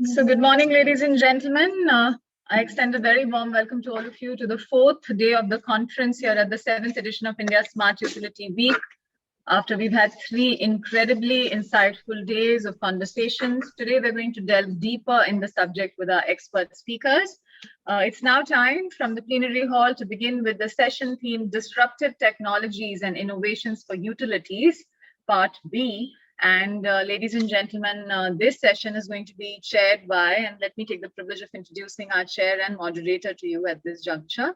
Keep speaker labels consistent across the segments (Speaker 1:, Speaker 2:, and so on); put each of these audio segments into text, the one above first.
Speaker 1: So good morning, ladies and gentlemen. I extend a very warm welcome to all of you to the fourth day of the conference here at the 7th edition of India Smart Utility Week. After we've had 3 incredibly insightful days of conversations, today we're going to delve deeper in the subject with our expert speakers. It's now time from the plenary hall to begin with the session themed Disruptive Technologies and Innovations for Utilities, Part B. And ladies and gentlemen, this session is going to be chaired by, and let me take the privilege of introducing our chair and moderator to you at this juncture.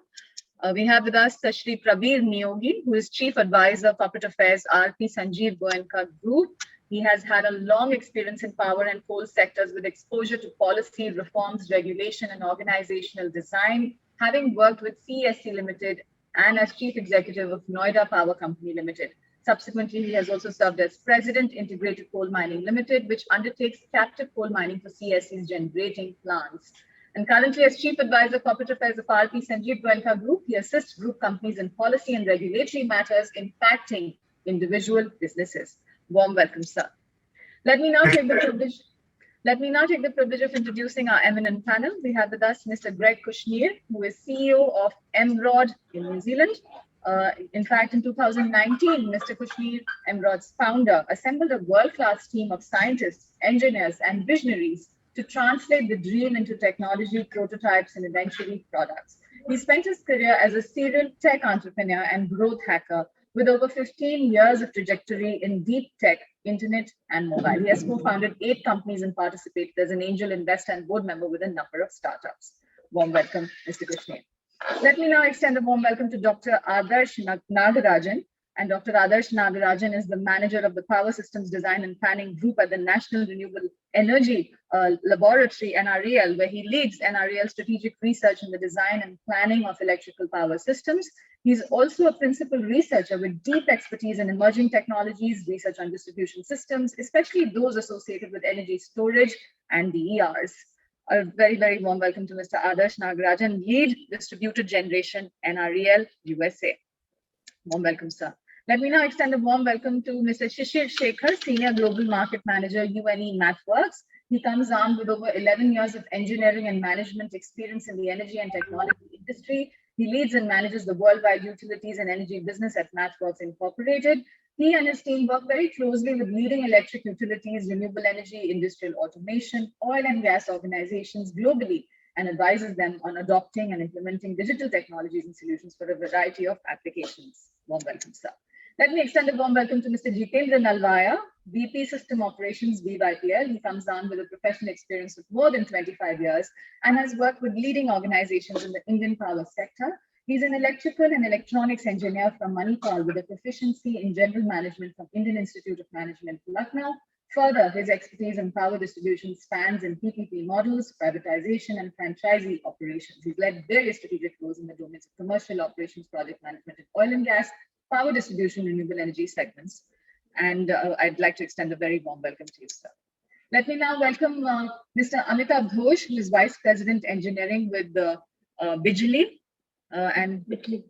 Speaker 1: We have with us Shri Prabir Niyogi, who is Chief Advisor, Corporate Affairs, RP Sanjeev Goenka Group. He has had a long experience in power and coal sectors with exposure to policy, reforms, regulation, and organizational design, having worked with CESC Limited and as Chief Executive of Noida Power Company Limited. Subsequently, he has also served as President, Integrated Coal Mining Limited, which undertakes captive coal mining for CSC's generating plants. And currently, as Chief Advisor, Corporate Affairs of RP Sanjeev Goenka Group, he assists group companies in policy and regulatory matters impacting individual businesses. Warm welcome, sir. Let me now take the privilege of introducing our eminent panel. We have with us Mr. Greg Kushnir, who is CEO of Emrod in New Zealand. In fact, in 2019, Mr. Kushnir, Emrod's founder, assembled a world-class team of scientists, engineers, and visionaries to translate the dream into technology, prototypes, and eventually products. He spent his career as a serial tech entrepreneur and growth hacker with over 15 years of trajectory in deep tech, internet, and mobile. He has co-founded 8 companies and participated as an angel investor and board member with a number of startups. Warm welcome, Mr. Kushnir. Let me now extend a warm welcome to Dr. Adarsh Nagarajan. And Dr. Adarsh Nagarajan is the manager of the Power Systems Design and Planning Group at the National Renewable Energy Laboratory, NREL, where he leads NREL strategic research in the design and planning of electrical power systems. He's also a principal researcher with deep expertise in emerging technologies, research on distribution systems, especially those associated with energy storage and DERs. A very, very warm welcome to Mr. Adarsh Nagarajan, lead distributed generation, NREL, USA. Warm welcome, sir. Let me now extend a warm welcome to Mr. Shishir Shekhar, Senior Global Market Manager, UNE MathWorks. He comes armed with over 11 years of engineering and management experience in the energy and technology industry. He leads and manages the worldwide utilities and energy business at MathWorks Incorporated. He and his team work very closely with leading electric utilities, renewable energy, industrial automation, oil and gas organizations globally, and advises them on adopting and implementing digital technologies and solutions for a variety of applications. Warm welcome, sir. Let me extend a warm welcome to Mr. Jitendra Nalvaya, VP System Operations, VYPL. He comes on with a professional experience of more than 25 years and has worked with leading organizations in the Indian power sector. He's an electrical and electronics engineer from Manipal with a proficiency in general management from Indian Institute of Management, Lucknow. Further, his expertise in power distribution spans in PPP models, privatization, and franchisee operations. He's led various strategic roles in the domains of commercial operations, project management in oil and gas, power distribution, renewable energy segments. And I'd like to extend a very warm welcome to you, sir. Let me now welcome Mr. Amitabh Ghosh, who is Vice President Engineering with Bijli and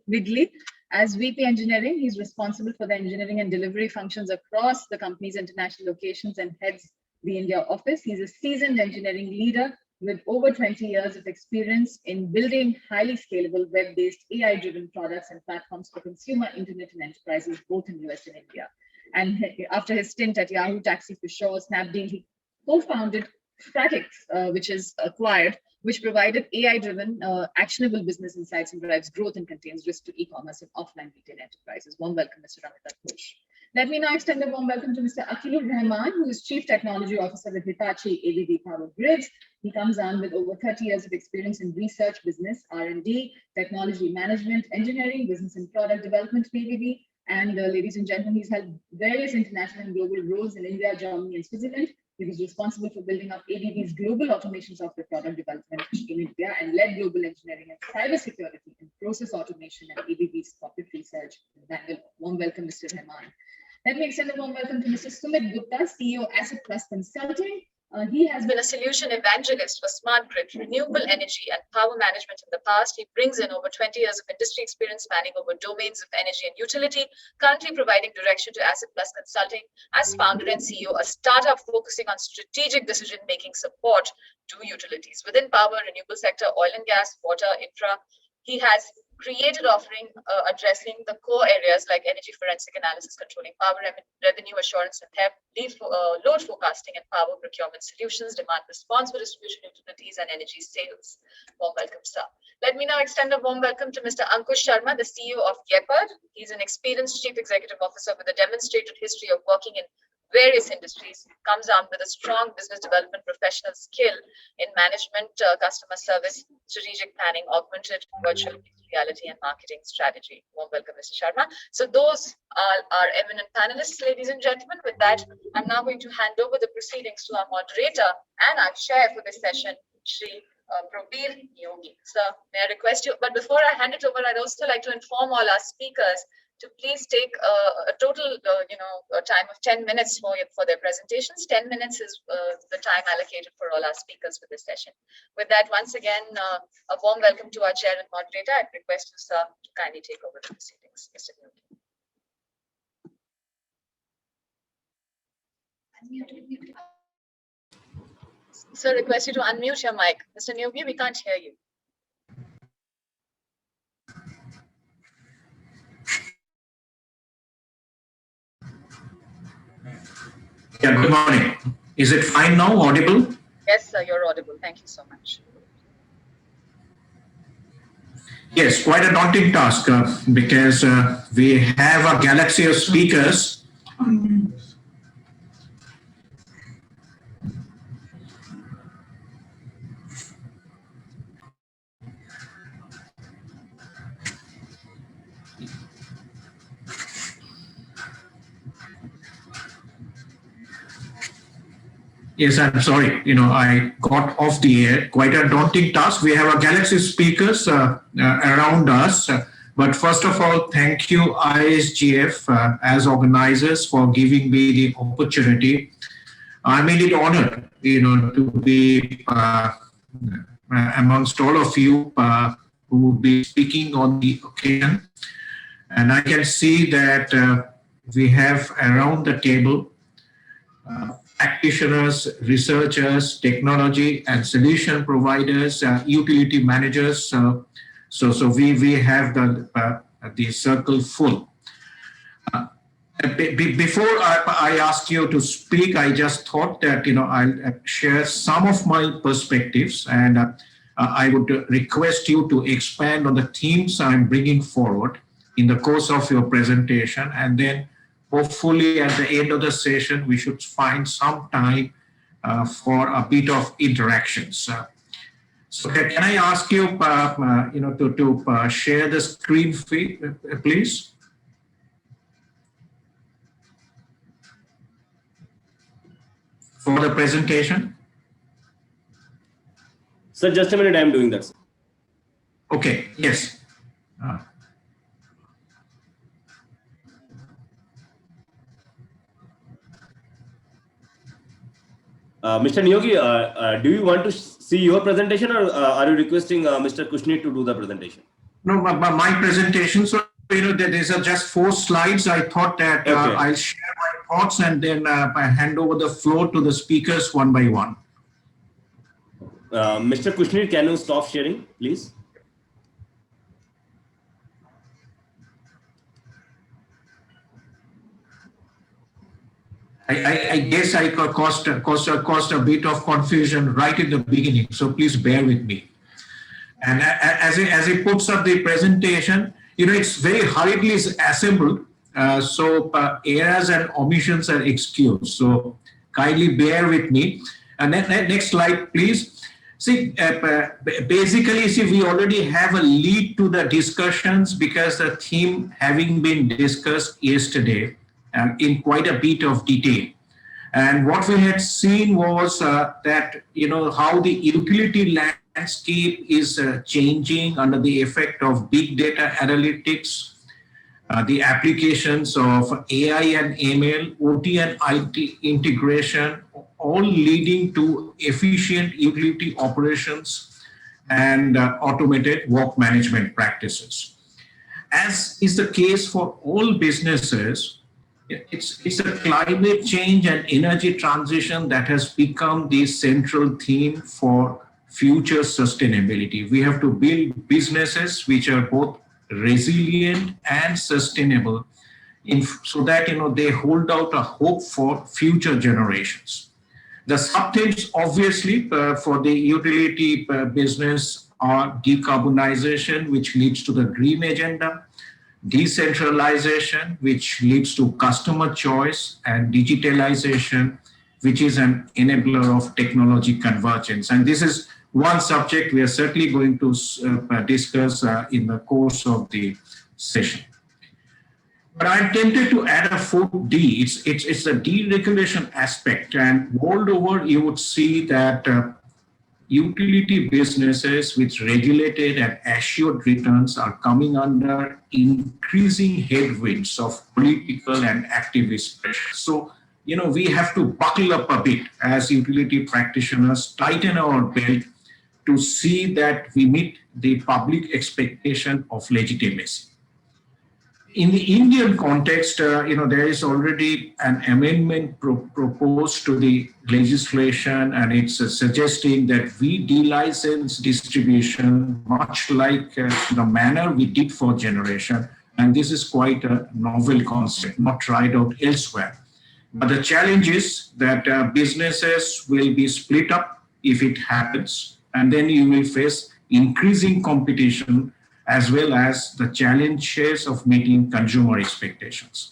Speaker 1: Widley. As VP Engineering, he's responsible for the engineering and delivery functions across the company's international locations and heads the India office. He's a seasoned engineering leader with over 20 years of experience in building highly scalable web-based AI-driven products and platforms for consumer, internet, and enterprises, both in US and India. And after his stint at Yahoo, Taxi for Sure, Snapdeal, he co-founded Fratix, which is acquired, which provided AI-driven actionable business insights and drives growth and contains risk to e-commerce and offline retail enterprises. Warm welcome, Mr. Amitabh Ghosh. Let me now extend a warm welcome to Mr. Akilur Rahman, who is Chief Technology Officer with Hitachi ABB Power Grids. He comes on with over 30 years of experience in research, business, R&D, technology management, engineering, business and product development in ABB. And ladies and gentlemen, he's held various international and global roles in India, Germany, and Switzerland. He was responsible for building up ABB's global automation software product development in India and led global engineering and cybersecurity and process automation at ABB's corporate research in Bangalore. Warm welcome, Mr. Rahman. Let me extend a warm welcome to Mr. Sumit Gupta, CEO, Asset Plus Consulting. He has been a solution evangelist for smart grid, renewable energy, and power management in the past. He brings in over 20 years of industry experience spanning over domains of energy and utility, currently providing direction to Asset Plus Consulting as founder and CEO, a startup focusing on strategic decision-making support to utilities. Within power, renewable sector, oil and gas, water, infra, he has created offering addressing the core areas like energy forensic analysis, controlling power revenue assurance and theft, load forecasting and power procurement solutions, demand response for distribution utilities and energy sales. Warm welcome, sir. Let me now extend a warm welcome to Mr. Ankush Sharma, the CEO of Gepard. He's an experienced chief executive officer with a demonstrated history of working in various industries, comes armed with a strong business development professional skill in management, customer service, strategic planning, augmented virtual reality and marketing strategy. Warm welcome, Mr. Sharma. So those are our eminent panelists, ladies and gentlemen. With that, I'm now going to hand over the proceedings to our moderator and our chair for this session, Shri Prabir Yogi. Sir, may I request you, but before I hand it over, I'd also like to inform all our speakers to please take a total, time of 10 minutes for their presentations. 10 minutes is the time allocated for all our speakers for this session. With that, once again, a warm welcome to our chair and moderator. I'd request you, sir, to kindly take over the proceedings. Mr. Newby. Sir, request you to unmute your mic. Mr. Newby, we can't hear you.
Speaker 2: Yeah, good morning. Is it fine now, audible?
Speaker 1: Yes, sir, you're audible. Thank you so much.
Speaker 2: Yes, quite a daunting task because we have a galaxy of speakers. Yes, I'm sorry. I got off the air. Quite a daunting task. We have a galaxy of speakers around us. But first of all, thank you, ISGF, as organizers, for giving me the opportunity. I'm indeed honored, to be amongst all of you who will be speaking on the occasion. And I can see that we have around the table practitioners, researchers, technology and solution providers, utility managers. So we have the circle full. Before I ask you to speak, I just thought that I'll share some of my perspectives, and I would request you to expand on the themes I'm bringing forward in the course of your presentation, and then hopefully at the end of the session, we should find some time for a bit of interactions. So can I ask you, to share the screen feed, please? For the presentation?
Speaker 3: Sir, just a minute, I am doing that.
Speaker 2: Okay, yes.
Speaker 3: Mr. Niyogi, do you want to see your presentation, or are you requesting Mr. Kushner to do the presentation?
Speaker 2: No, my presentation, so there's just 4 slides. I thought that I'll share my thoughts and then I hand over the floor to the speakers one by one.
Speaker 3: Mr. Kushner, can you stop sharing, please?
Speaker 2: I guess I caused a bit of confusion right in the beginning, so please bear with me. And as he puts up the presentation, it's very hurriedly assembled, so errors and omissions are excused. So kindly bear with me. And next slide, please. See, basically, we already have a lead to the discussions because the theme having been discussed yesterday in quite a bit of detail. And what we had seen was that, how the utility landscape is changing under the effect of big data analytics, the applications of AI and ML, OT and IT integration, all leading to efficient utility operations and automated work management practices. As is the case for all businesses, it's a climate change and energy transition that has become the central theme for future sustainability. We have to build businesses which are both resilient and sustainable so that they hold out a hope for future generations. The sub-themes obviously for the utility business are decarbonization, which leads to the green agenda, decentralization, which leads to customer choice, and digitalization, which is an enabler of technology convergence. And this is one subject we are certainly going to discuss in the course of the session. But I'm tempted to add a fourth D. It's the deregulation aspect. And world over, you would see that utility businesses with regulated and assured returns are coming under increasing headwinds of political and activist pressure. So, we have to buckle up a bit as utility practitioners, tighten our belt to see that we meet the public expectation of legitimacy. In the Indian context, there is already an amendment proposed to the legislation, and it's suggesting that we delicense distribution much like the manner we did for generation. And this is quite a novel concept, not tried out elsewhere. But the challenge is that businesses will be split up if it happens, and then you will face increasing competition as well as the challenges of meeting consumer expectations.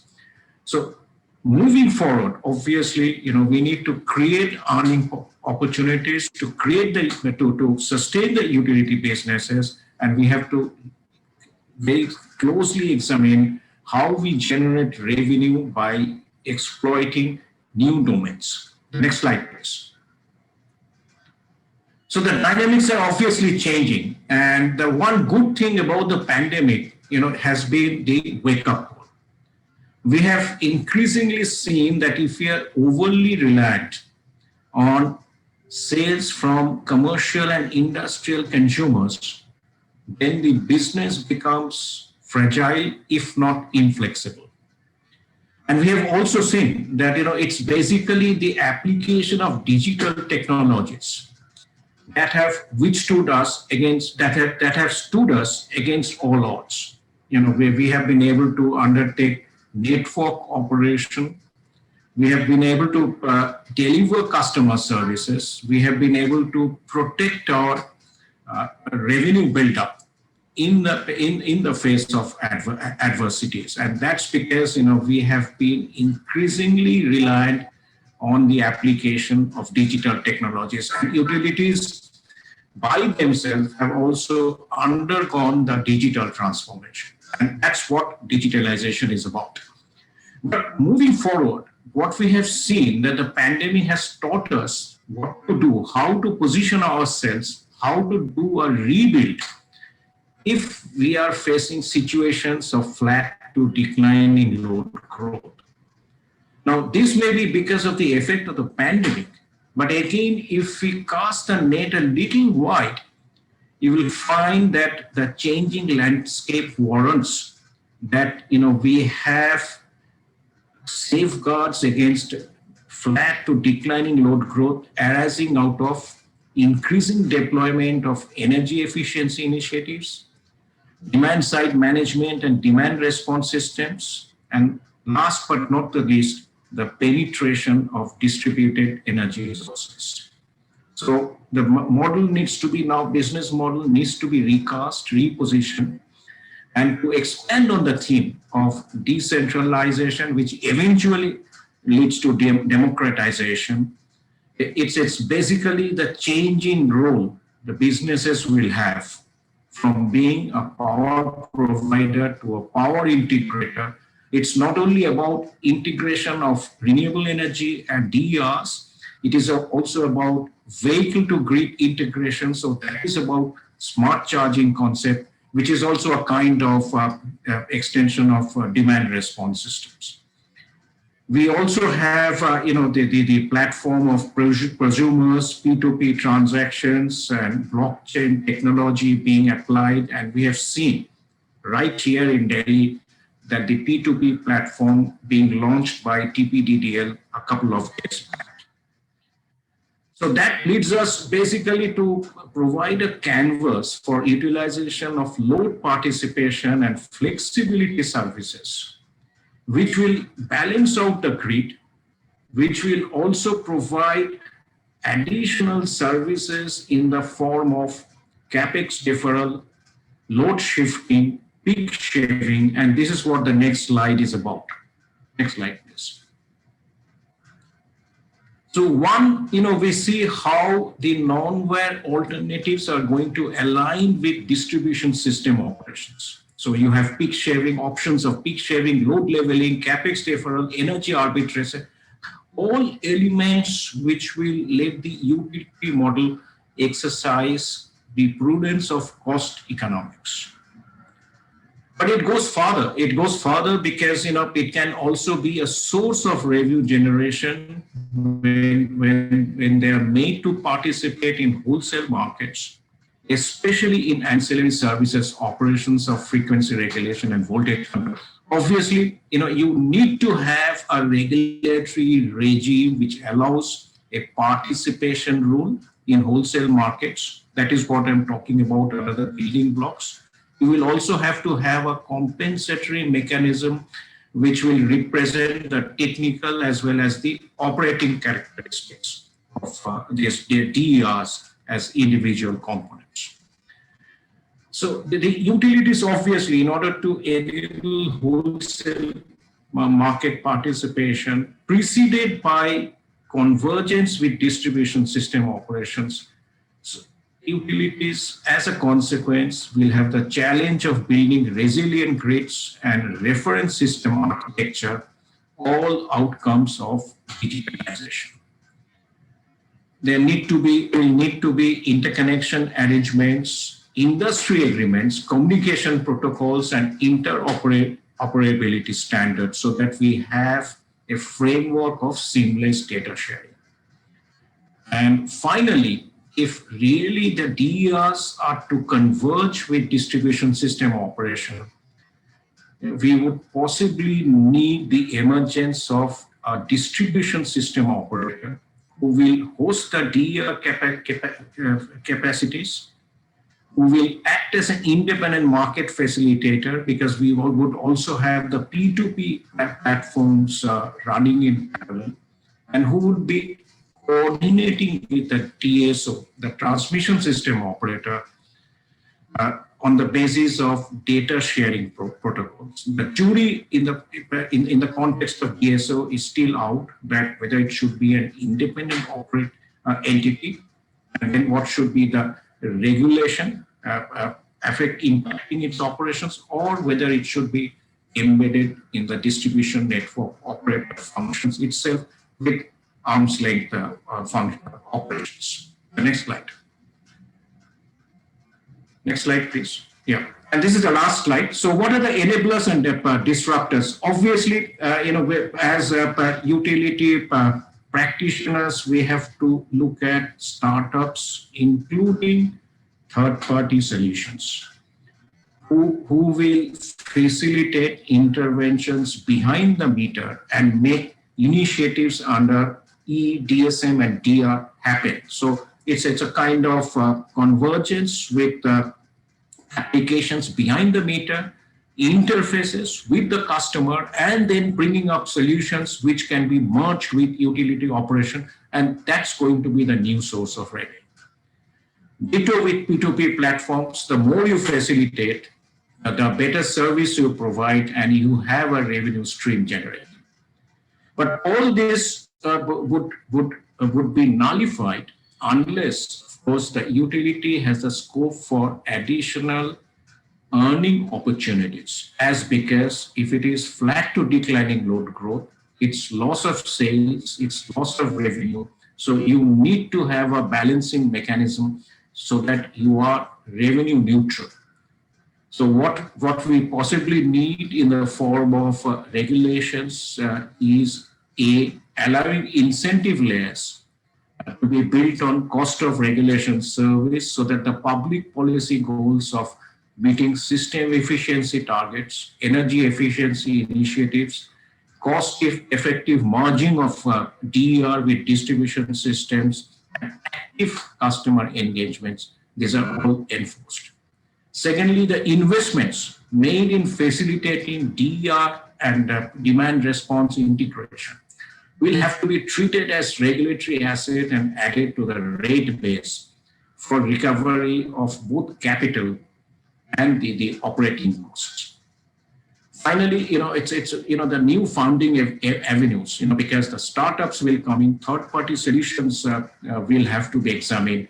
Speaker 2: So moving forward, obviously, we need to create earning opportunities to to sustain the utility businesses, and we have to very closely examine how we generate revenue by exploiting new domains. Next slide, please. So the dynamics are obviously changing, and the one good thing about the pandemic, has been the wake-up call. We have increasingly seen that if we are overly reliant on sales from commercial and industrial consumers, then the business becomes fragile, if not inflexible. And we have also seen that it's basically the application of digital technologies that have withstood us against that have stood us against all odds. Where we have been able to undertake network operation, we have been able to deliver customer services, we have been able to protect our revenue build-up in the face of adversities, and that's because we have been increasingly reliant on the application of digital technologies. And utilities by themselves have also undergone the digital transformation. And that's what digitalization is about. But moving forward, what we have seen that the pandemic has taught us what to do, how to position ourselves, how to do a rebuild if we are facing situations of flat to declining load growth. Now, this may be because of the effect of the pandemic, but again, if we cast the net a little wide, you will find that the changing landscape warrants that we have safeguards against flat to declining load growth arising out of increasing deployment of energy efficiency initiatives, demand side management and demand response systems, and last but not the least, the penetration of distributed energy resources. So the model needs to be now, business model needs to be recast, repositioned, and to expand on the theme of decentralization, which eventually leads to democratization. It's basically the change in role the businesses will have from being a power provider to a power integrator. It's not only about integration of renewable energy and DERs, it is also about vehicle to grid integration. So that is about smart charging concept. which is also a kind of extension of demand response systems. We also have, the platform of prosumers, P2P transactions, and blockchain technology being applied. And we have seen right here in Delhi that the P2P platform being launched by TPDDL a couple of days back. So that leads us basically to provide a canvas for utilization of load participation and flexibility services, which will balance out the grid, which will also provide additional services in the form of capex deferral, load shifting, peak shaving, and this is what the next slide is about. Next slide, please. So one, we see how the non-wire alternatives are going to align with distribution system operations. So you have peak shaving, options of peak shaving, load leveling, capex deferral, energy arbitrage, all elements which will let the utility model exercise the prudence of cost economics. But it goes further. It goes further because it can also be a source of revenue generation when they are made to participate in wholesale markets, especially in ancillary services, operations of frequency regulation and voltage control. Obviously, you need to have a regulatory regime which allows a participation rule in wholesale markets. That is what I'm talking about, other building blocks. You will also have to have a compensatory mechanism which will represent the technical as well as the operating characteristics of these DERs as individual components. So the utilities, obviously, in order to enable wholesale market participation preceded by convergence with distribution system operations, so utilities, as a consequence, will have the challenge of building resilient grids and reference system architecture, all outcomes of digitalization. There will need to be interconnection arrangements, industry agreements, communication protocols, and interoperability standards so that we have a framework of seamless data sharing. And finally, if really the DERs are to converge with distribution system operation, we would possibly need the emergence of a distribution system operator who will host the DER capacities, who will act as an independent market facilitator, because we would also have the P2P platforms running in parallel, and who would be coordinating with the TSO, the transmission system operator, on the basis of data sharing protocols. The jury in the context of DSO is still out, that whether it should be an independent entity, and then what should be the regulation impacting its operations, or whether it should be embedded in the distribution network operator functions itself with arm's length function operations. The next slide. Next slide, please. Yeah, and this is the last slide. So what are the enablers and disruptors? Obviously, as utility practitioners, we have to look at startups, including third-party solutions, who will facilitate interventions behind the meter and make initiatives under EDSM and DR happen. So it's a kind of convergence with applications behind the meter, interfaces with the customer, and then bringing up solutions which can be merged with utility operation, and that's going to be the new source of revenue. Ditto with P2P platforms, the more you facilitate, the better service you provide, and you have a revenue stream generated. But all this would be nullified unless, of course, the utility has the scope for additional earning opportunities, because if it is flat to declining load growth, it's loss of sales, it's loss of revenue. So you need to have a balancing mechanism so that you are revenue neutral. So what we possibly need in the form of regulations is allowing incentive layers to be built on cost of regulation service so that the public policy goals of meeting system efficiency targets, energy efficiency initiatives, cost-effective merging of DER with distribution systems, and active customer engagements, these are all enforced. Secondly, the investments made in facilitating DER and demand response integration will have to be treated as regulatory asset and added to the rate base for recovery of both capital and the operating costs. Finally, it's the new funding avenues, because the startups will come in, third-party solutions will have to be examined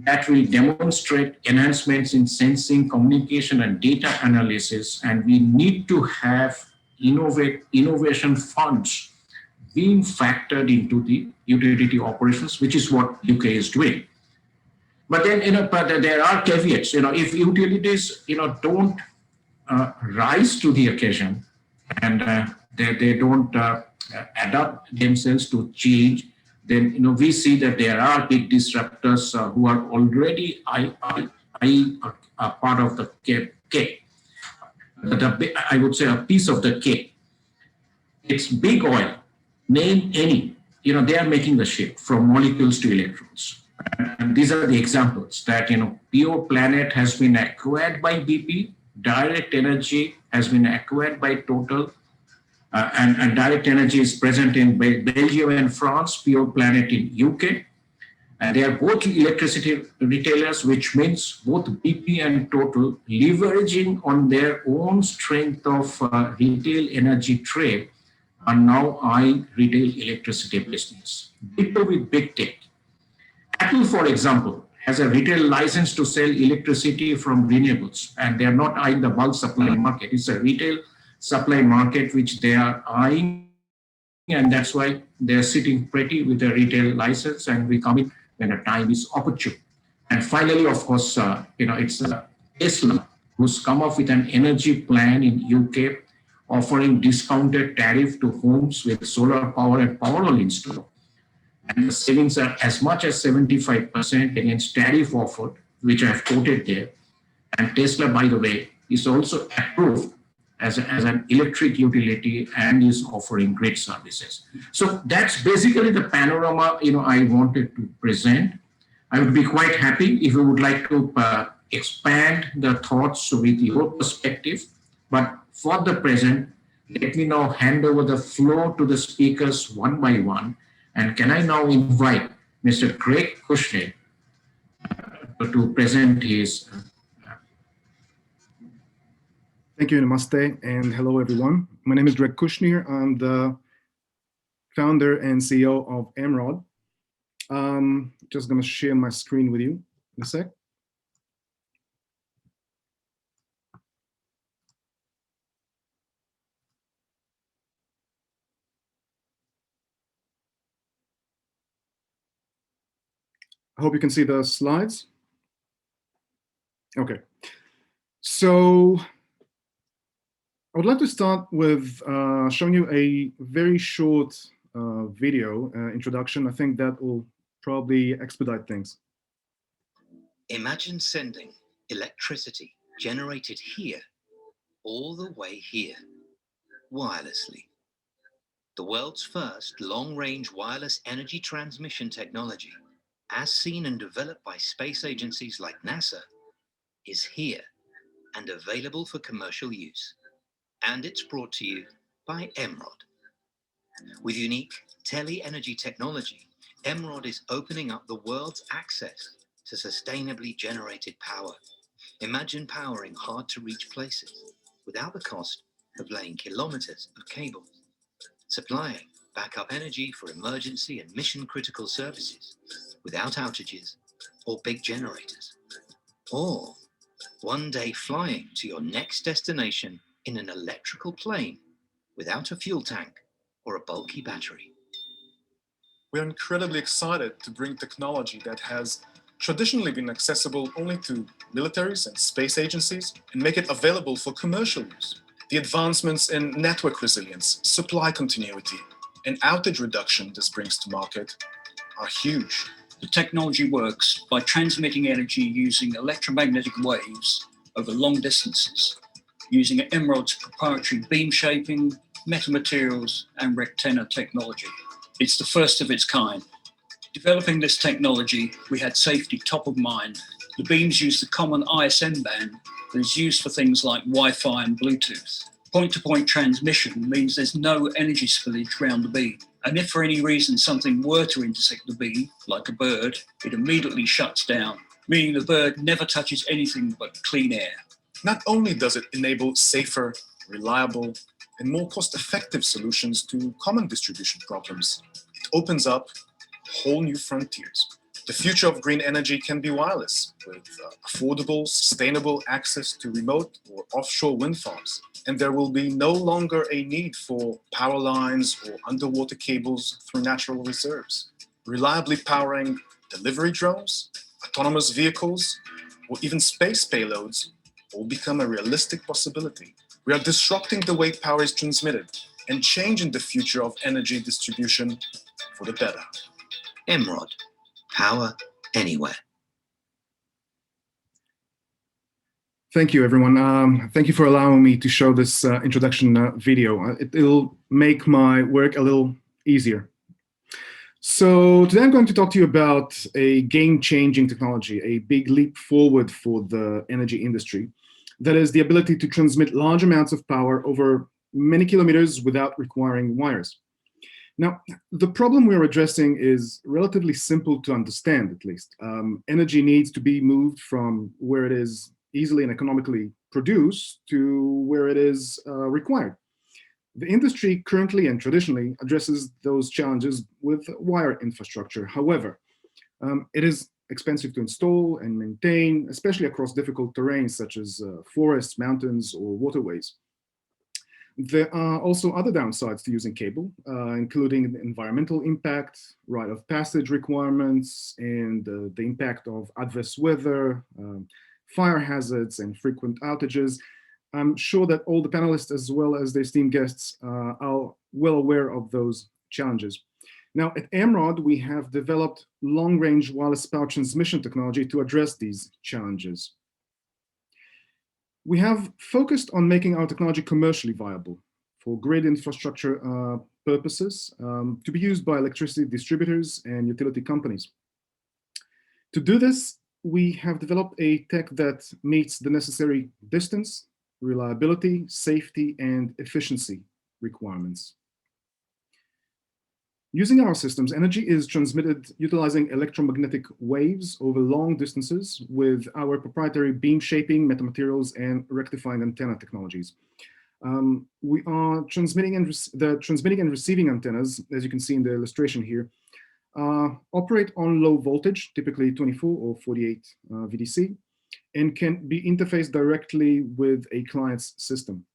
Speaker 2: that will demonstrate enhancements in sensing, communication, and data analysis, and we need to have innovation funds being factored into the utility operations, which is what UK is doing. But then, but there are caveats. If utilities, don't rise to the occasion and they don't adapt themselves to change, then we see that there are big disruptors who are already part of the cake. I would say a piece of the cake. It's big oil. Name any. They are making the shift from molecules to electrons. And these are the examples that, Pure Planet has been acquired by BP, Direct Energy has been acquired by Total, and Direct Energy is present in Belgium and France, Pure Planet in UK. And they are both electricity retailers, which means both BP and Total leveraging on their own strength of retail energy trade are now eyeing retail electricity business. Ditto with big tech. Apple, for example, has a retail license to sell electricity from renewables, and they are not eyeing the bulk supply market. It's a retail supply market which they are eyeing, and that's why they're sitting pretty with a retail license, and we come in when a time is opportune. And finally, of course, it's Tesla, who's come up with an energy plan in UK, offering discounted tariff to homes with solar power and power all installed. And the savings are as much as 75% against tariff offered, which I've quoted there. And Tesla, by the way, is also approved as an electric utility and is offering great services. So that's basically the panorama, I wanted to present. I would be quite happy if you would like to expand the thoughts with your perspective. But for the present, let me now hand over the floor to the speakers one by one. And can I now invite Mr. Greg Kushnir to present his.
Speaker 4: Thank you, Namaste, and hello, everyone. My name is Greg Kushnir. I'm the founder and CEO of Emerald. Just going to share my screen with you in a sec. I hope you can see the slides. Okay. So I would like to start with showing you a very short video introduction. I think that will probably expedite things.
Speaker 5: Imagine sending electricity generated here all the way here, wirelessly. The world's first long-range wireless energy transmission technology, as seen and developed by space agencies like NASA, is here and available for commercial use. And it's brought to you by Emerald. With unique tele-energy technology, Emerald is opening up the world's access to sustainably generated power. Imagine powering hard-to-reach places without the cost of laying kilometers of cable, supplying backup energy for emergency and mission-critical services without outages or big generators. Or one day flying to your next destination in an electrical plane without a fuel tank or a bulky battery.
Speaker 6: We're incredibly excited to bring technology that has traditionally been accessible only to militaries and space agencies, and make it available for commercial use. The advancements in network resilience, supply continuity, and outage reduction this brings to market are huge.
Speaker 7: The technology works by transmitting energy using electromagnetic waves over long distances, using Emerald's proprietary beam shaping, metamaterials, and rectenna technology. It's the first of its kind. Developing this technology, we had safety top of mind. The beams use the common ISM band that is used for things like Wi-Fi and Bluetooth. Point-to-point transmission means there's no energy spillage around the beam. And if for any reason something were to intersect the beam, like a bird, it immediately shuts down, meaning the bird never touches anything but clean air.
Speaker 6: Not only does it enable safer, reliable, and more cost-effective solutions to common distribution problems, it opens up whole new frontiers. The future of green energy can be wireless, with affordable, sustainable access to remote or offshore wind farms. And there will be no longer a need for power lines or underwater cables through natural reserves. Reliably powering delivery drones, autonomous vehicles, or even space payloads will become a realistic possibility. We are disrupting the way power is transmitted and changing the future of energy distribution for the better.
Speaker 5: Emerald, power anywhere.
Speaker 4: Thank you, everyone. Thank you for allowing me to show this introduction video. It'll make my work a little easier. So today I'm going to talk to you about a game-changing technology, a big leap forward for the energy industry. That is the ability to transmit large amounts of power over many kilometers without requiring wires. Now, the problem we're addressing is relatively simple to understand, at least. Energy needs to be moved from where it is easily and economically produced to where it is required. The industry currently and traditionally addresses those challenges with wire infrastructure. However, it is expensive to install and maintain, especially across difficult terrains such as forests, mountains, or waterways. There are also other downsides to using cable, including the environmental impact, rite of passage requirements, and the impact of adverse weather, fire hazards, and frequent outages. I'm sure that all the panelists, as well as the esteemed guests, are well aware of those challenges. Now, at Emerald, we have developed long-range wireless power transmission technology to address these challenges. We have focused on making our technology commercially viable for grid infrastructure purposes to be used by electricity distributors and utility companies. To do this, we have developed a tech that meets the necessary distance, reliability, safety, and efficiency requirements. Using our systems, energy is transmitted utilizing electromagnetic waves over long distances with our proprietary beam shaping, metamaterials, and rectifying antenna technologies. We are transmitting and receiving antennas, as you can see in the illustration here, operate on low voltage, typically 24 or 48 VDC, and can be interfaced directly with a client's system.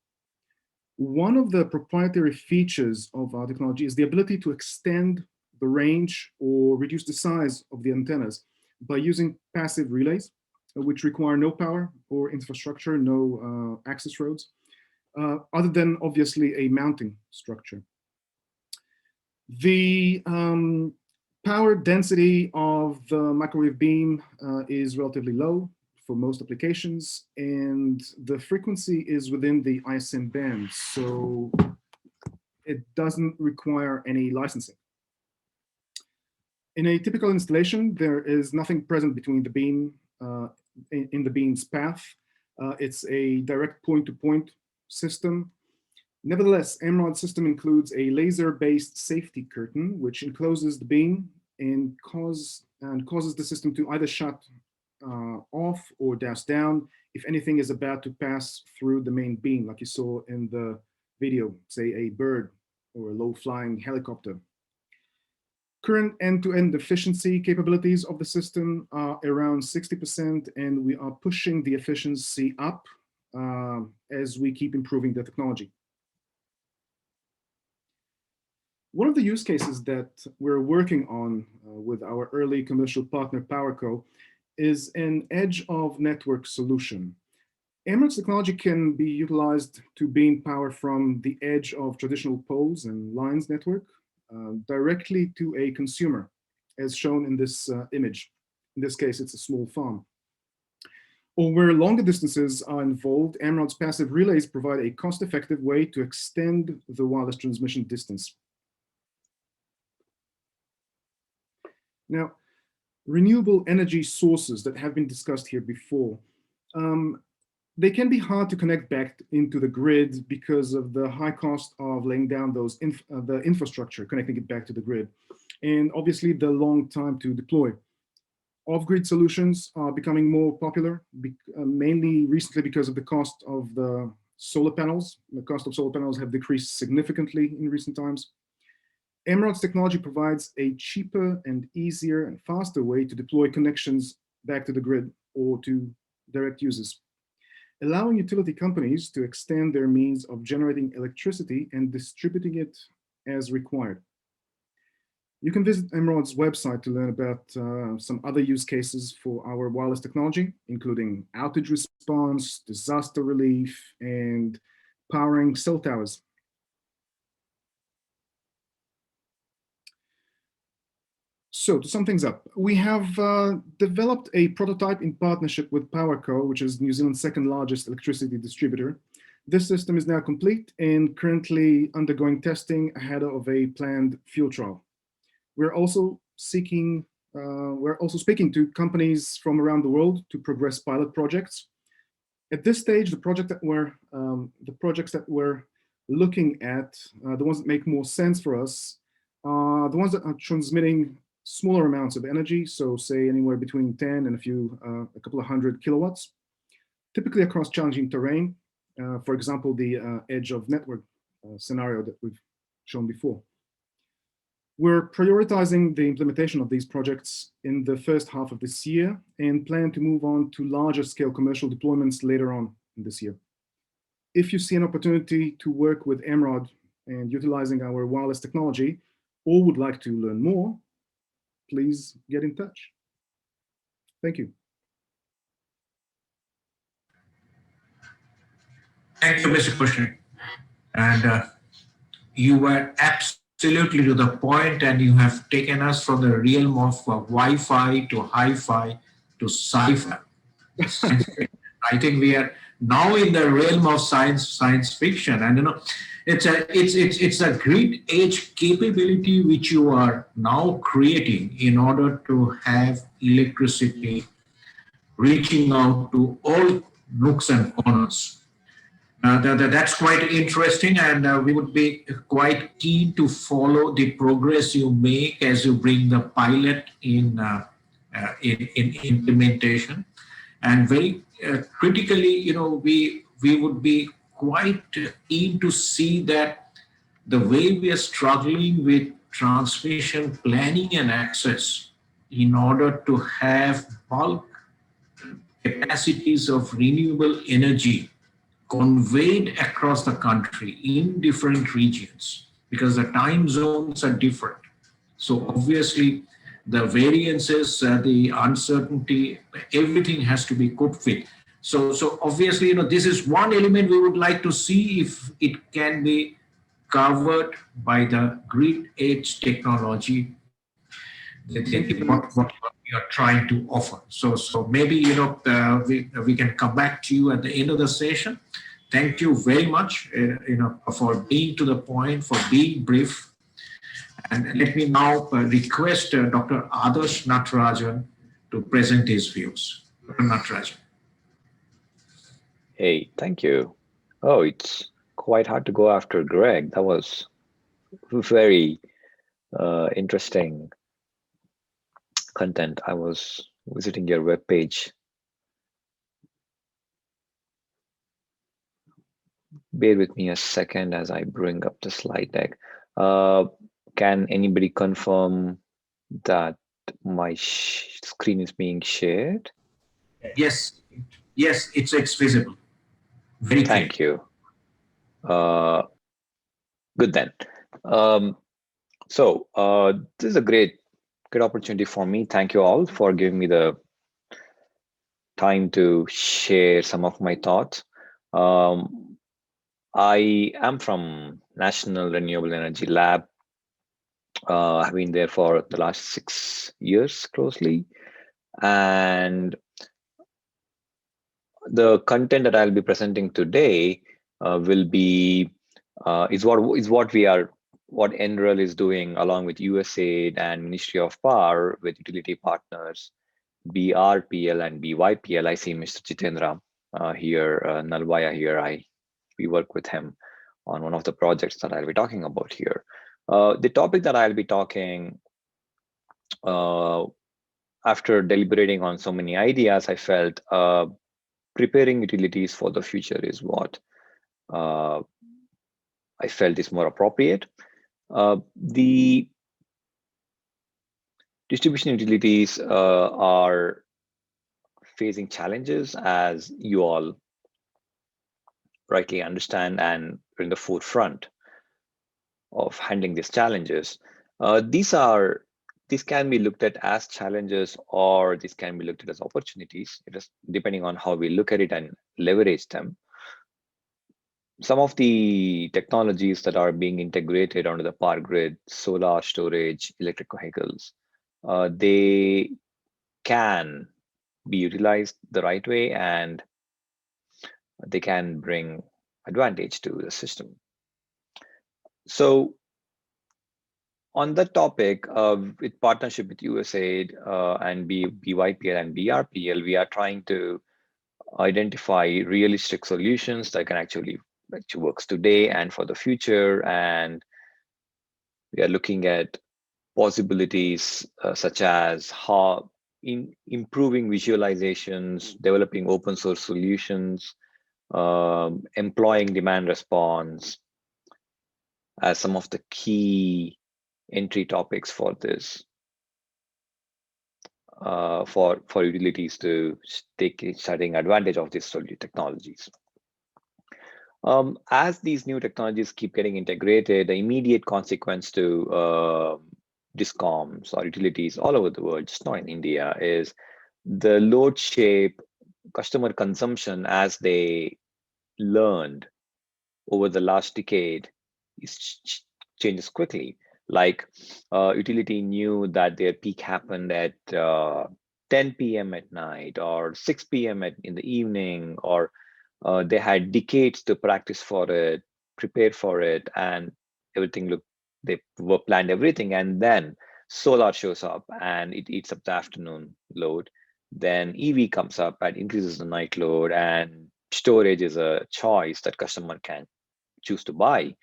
Speaker 4: One of the proprietary features of our technology is the ability to extend the range or reduce the size of the antennas by using passive relays, which require no power or infrastructure, no access roads, other than obviously a mounting structure. The power density of the microwave beam is relatively low for most applications, and the frequency is within the ISM band, so it doesn't require any licensing. In a typical installation, there is nothing present between the beam, in the beam's path. It's a direct point-to-point system. Nevertheless, Emerald's system includes a laser-based safety curtain, which encloses the beam and causes the system to either shut off or douse down if anything is about to pass through the main beam, like you saw in the video, say a bird or a low-flying helicopter. Current end-to-end efficiency capabilities of the system are around 60%, and we are pushing the efficiency up as we keep improving the technology. One of the use cases that we're working on with our early commercial partner, PowerCo, is an edge of network solution. Eminent technology can be utilized to beam power from the edge of traditional poles and lines network directly to a consumer, as shown in this image. In this case, it's a small farm. Or where longer distances are involved, Emerald's passive relays provide a cost-effective way to extend the wireless transmission distance. Now, renewable energy sources that have been discussed here before, they can be hard to connect back into the grid because of the high cost of laying down those the infrastructure, connecting it back to the grid, and obviously the long time to deploy. Off-grid solutions are becoming more popular, mainly recently because of the cost of the solar panels. The cost of solar panels have decreased significantly in recent times. Emerald's technology provides a cheaper and easier and faster way to deploy connections back to the grid or to direct users, allowing utility companies to extend their means of generating electricity and distributing it as required. You can visit Emerald's website to learn about some other use cases for our wireless technology, including outage response, disaster relief, and powering cell towers. So to sum things up, we have developed a prototype in partnership with PowerCo, which is New Zealand's second largest electricity distributor. This system is now complete and currently undergoing testing ahead of a planned field trial. We're also speaking to companies from around the world to progress pilot projects. At this stage, the projects that we're looking at, the ones that make more sense for us, are the ones that are transmitting smaller amounts of energy, so say anywhere between 10 and a couple of hundred kilowatts, typically across challenging terrain. For example, the edge of network scenario that we've shown before. We're prioritizing the implementation of these projects in the first half of this year and plan to move on to larger scale commercial deployments later on in this year. If you see an opportunity to work with Emerald and utilizing our wireless technology, or would like to learn more, please get in touch. Thank you.
Speaker 2: Thank you, Mr. Kushner. And you were absolutely to the point, and you have taken us from the realm of Wi-Fi to hi-fi to sci-fi. I think we are now in the realm of science fiction, and you know, it's a great edge capability which you are now creating in order to have electricity reaching out to all nooks and corners. That's quite interesting, and we would be quite keen to follow the progress you make as you bring the pilot in implementation. And very critically, you know, we would be quite keen to see that the way we are struggling with transmission planning and access in order to have bulk capacities of renewable energy conveyed across the country in different regions, because the time zones are different. So obviously the variances, the uncertainty, everything has to be coped with. So obviously, you know, this is one element we would like to see if it can be covered by the grid edge technology. What you are trying to offer. So maybe, you know, we can come back to you at the end of the session. Thank you very much, you know, for being to the point, for being brief. And let me now request Dr. Adarsh Natarajan to present his views. Dr. Natarajan.
Speaker 8: Hey, thank you. Oh, it's quite hard to go after Greg. That was very interesting content. I was visiting your webpage. Bear with me a second as I bring up the slide deck. Can anybody confirm that my screen is being shared?
Speaker 2: Yes, it's visible. Very clear.
Speaker 8: Thank you. Good then. So this is a great opportunity for me. Thank you all for giving me the time to share some of my thoughts. I am from National Renewable Energy Lab. I've been there for the last 6 years closely, and the content that I'll be presenting today will be is what NREL is doing along with USAID and Ministry of Power with utility partners BRPL and BYPL. I see Mr. Jitendra here, Nalvaya here. We work with him on one of the projects that I'll be talking about here. The topic that I'll be talking after deliberating on so many ideas, I felt preparing utilities for the future is what I felt is more appropriate. The distribution utilities are facing challenges, as you all rightly understand, and in the forefront of handling these challenges. These can be looked at as challenges, or these can be looked at as opportunities. It is depending on how we look at it and leverage them. Some of the technologies that are being integrated onto the power grid, solar storage, electric vehicles, they can be utilized the right way, and they can bring advantage to the system. So on that topic, with partnership with USAID and BYPL and BRPL, we are trying to identify realistic solutions that can actually works today and for the future. And we are looking at possibilities such as how improving visualizations, developing open source solutions, employing demand response as some of the key entry topics for this, for utilities to starting advantage of these technologies. As these new technologies keep getting integrated, the immediate consequence to discoms or utilities all over the world, just not in India, is the load shape customer consumption, as they learned over the last decade, changes quickly. Like utility knew that their peak happened at 10 p.m. at night or 6 p.m. in the evening, or they had decades to practice for it, prepare for it, and everything they were planned everything. And then solar shows up and it eats up the afternoon load. Then EV comes up and increases the night load, and storage is a choice that customer can choose to buy,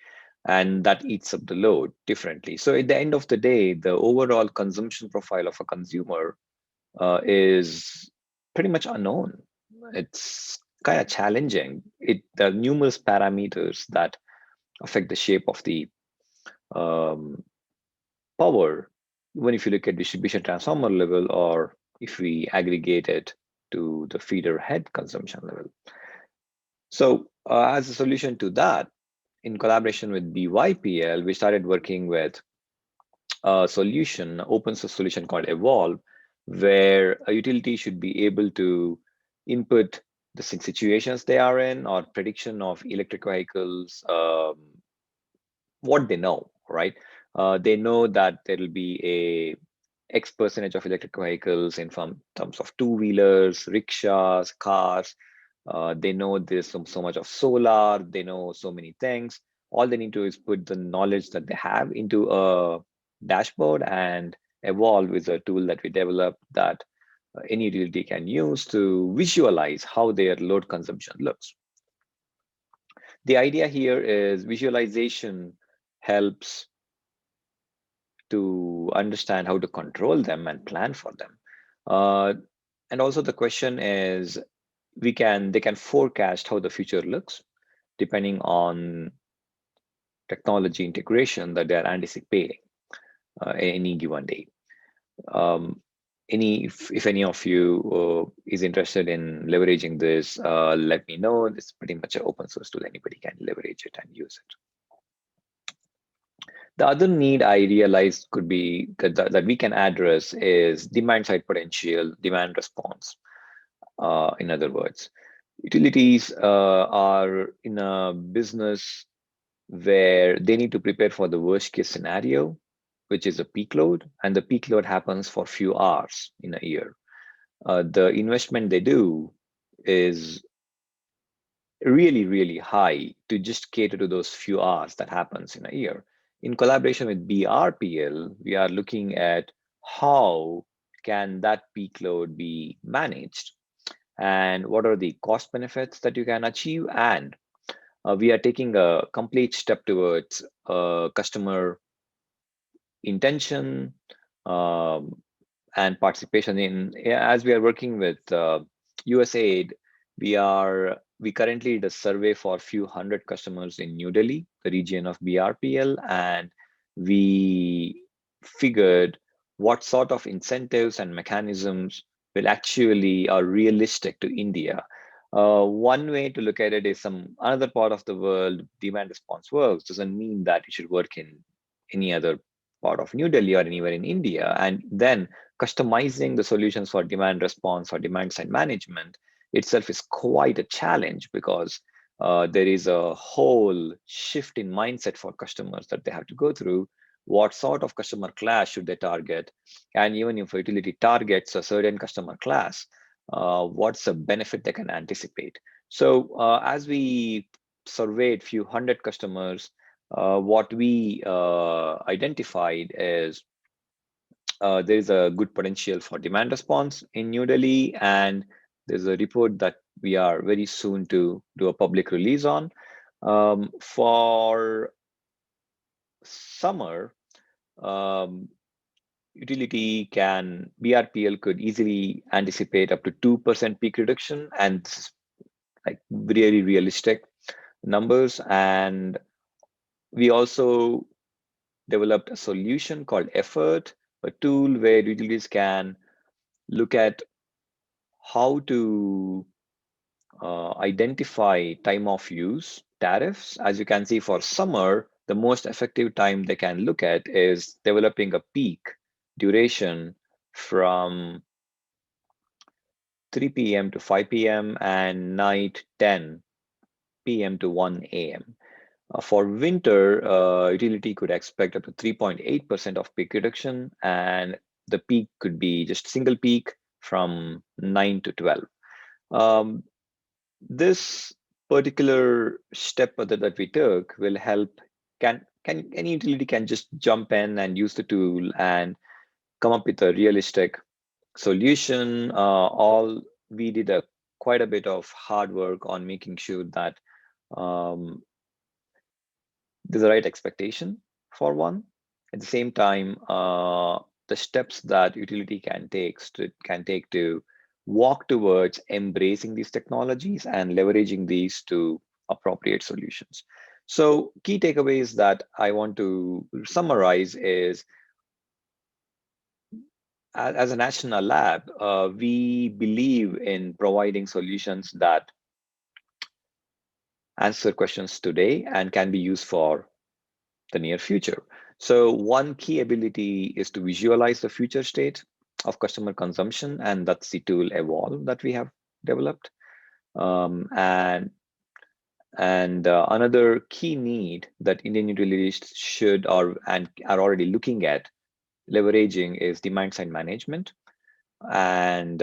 Speaker 8: and that eats up the load differently. So at the end of the day, the overall consumption profile of a consumer is pretty much unknown. It's kind of challenging. There are numerous parameters that affect the shape of the power, even if you look at distribution transformer level, or if we aggregate it to the feeder head consumption level. So as a solution to that, in collaboration with BYPL, we started working with a solution, an open source solution called Evolve, where a utility should be able to input the situations they are in, or prediction of electric vehicles, what they know, right? They know that there will be a X percentage of electric vehicles in terms of two-wheelers, rickshaws, cars. They know there's so much of solar. They know so many things. All they need to do is put the knowledge that they have into a dashboard, and Evolve is a tool that we developed that any utility can use to visualize how their load consumption looks. The idea here is visualization helps to understand how to control them and plan for them. And also the question is, they can forecast how the future looks depending on technology integration that they're anticipating any given day. If any of you is interested in leveraging this, let me know. It's pretty much an open source tool. Anybody can leverage it and use it. The other need I realized could be that we can address is demand side potential, demand response. in other words. Utilities are in a business where they need to prepare for the worst case scenario, which is a peak load, and the peak load happens for few hours in a year. The investment they do is really, really high to just cater to those few hours that happens in a year. In collaboration with BRPL, we are looking at how can that peak load be managed and what are the cost benefits that you can achieve. And we are taking a complete step towards customer intention and participation in, as we are working with USAID, we currently did a survey for a few hundred customers in New Delhi, the region of BRPL, and we figured what sort of incentives and mechanisms will actually are realistic to India. One way to look at it is another part of the world, demand response works doesn't mean that it should work in any other part of New Delhi or anywhere in India. And then customizing the solutions for demand response or demand side management itself is quite a challenge, because there is a whole shift in mindset for customers that they have to go through. What sort of customer class should they target? And even if utility targets a certain customer class, what's the benefit they can anticipate? So as we surveyed few hundred customers, what we identified is there is a good potential for demand response in New Delhi, and there's a report that we are very soon to do a public release on. For summer, BRPL could easily anticipate up to 2% peak reduction, and this is like really realistic numbers. And we also developed a solution called Effort, a tool where utilities can look at how to identify time of use tariffs. As you can see, for summer, the most effective time they can look at is developing a peak duration from 3 p.m. to 5 p.m. and night 10 p.m. to 1 a.m. For winter, utility could expect up to 3.8% of peak reduction, and the peak could be just single peak from 9 to 12. This particular step that we took will help. Any utility can just jump in and use the tool and come up with a realistic solution. We did quite a bit of hard work on making sure that there's a right expectation for one. At the same time, the steps that utility can take to walk towards embracing these technologies and leveraging these to appropriate solutions. So key takeaways that I want to summarize is, as a national lab, we believe in providing solutions that answer questions today and can be used for the near future. So one key ability is to visualize the future state of customer consumption, and that's the tool Evolve that we have developed. And another key need that Indian utilities should are already looking at leveraging is demand side management. And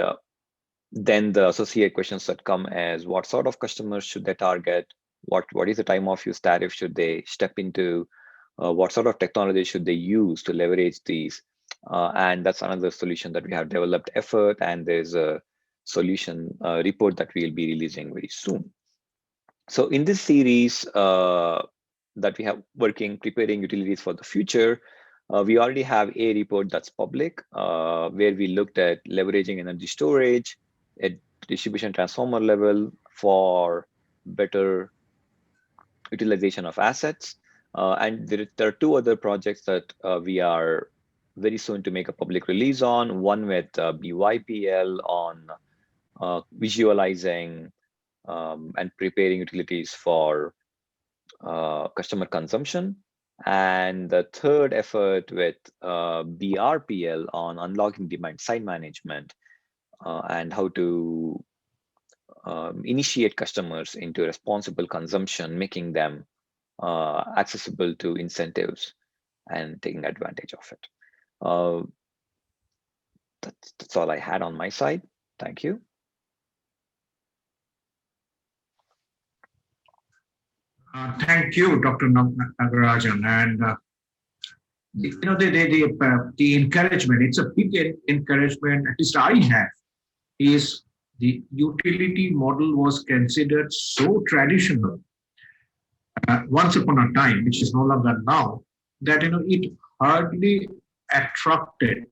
Speaker 8: then the associated questions that come as, what sort of customers should they target? What is the time of use tariff should they step into? What sort of technology should they use to leverage these? And that's another solution that we have developed Effort, and there's a solution report that we'll be releasing very soon. So in this series that we have preparing utilities for the future, we already have a report that's public, where we looked at leveraging energy storage at distribution transformer level for better utilization of assets. And there are two other projects that we are very soon to make a public release on, one with BYPL on visualizing and preparing utilities for customer consumption, and the third effort with BRPL on unlocking demand side management and how to initiate customers into responsible consumption, making them accessible to incentives and taking advantage of it. That's all I had on my side. Thank you.
Speaker 2: Thank you, Dr. Nagarajan. And the encouragement, it's a big encouragement, at least I have, is the utility model was considered so traditional once upon a time, which is no longer now, that it hardly attracted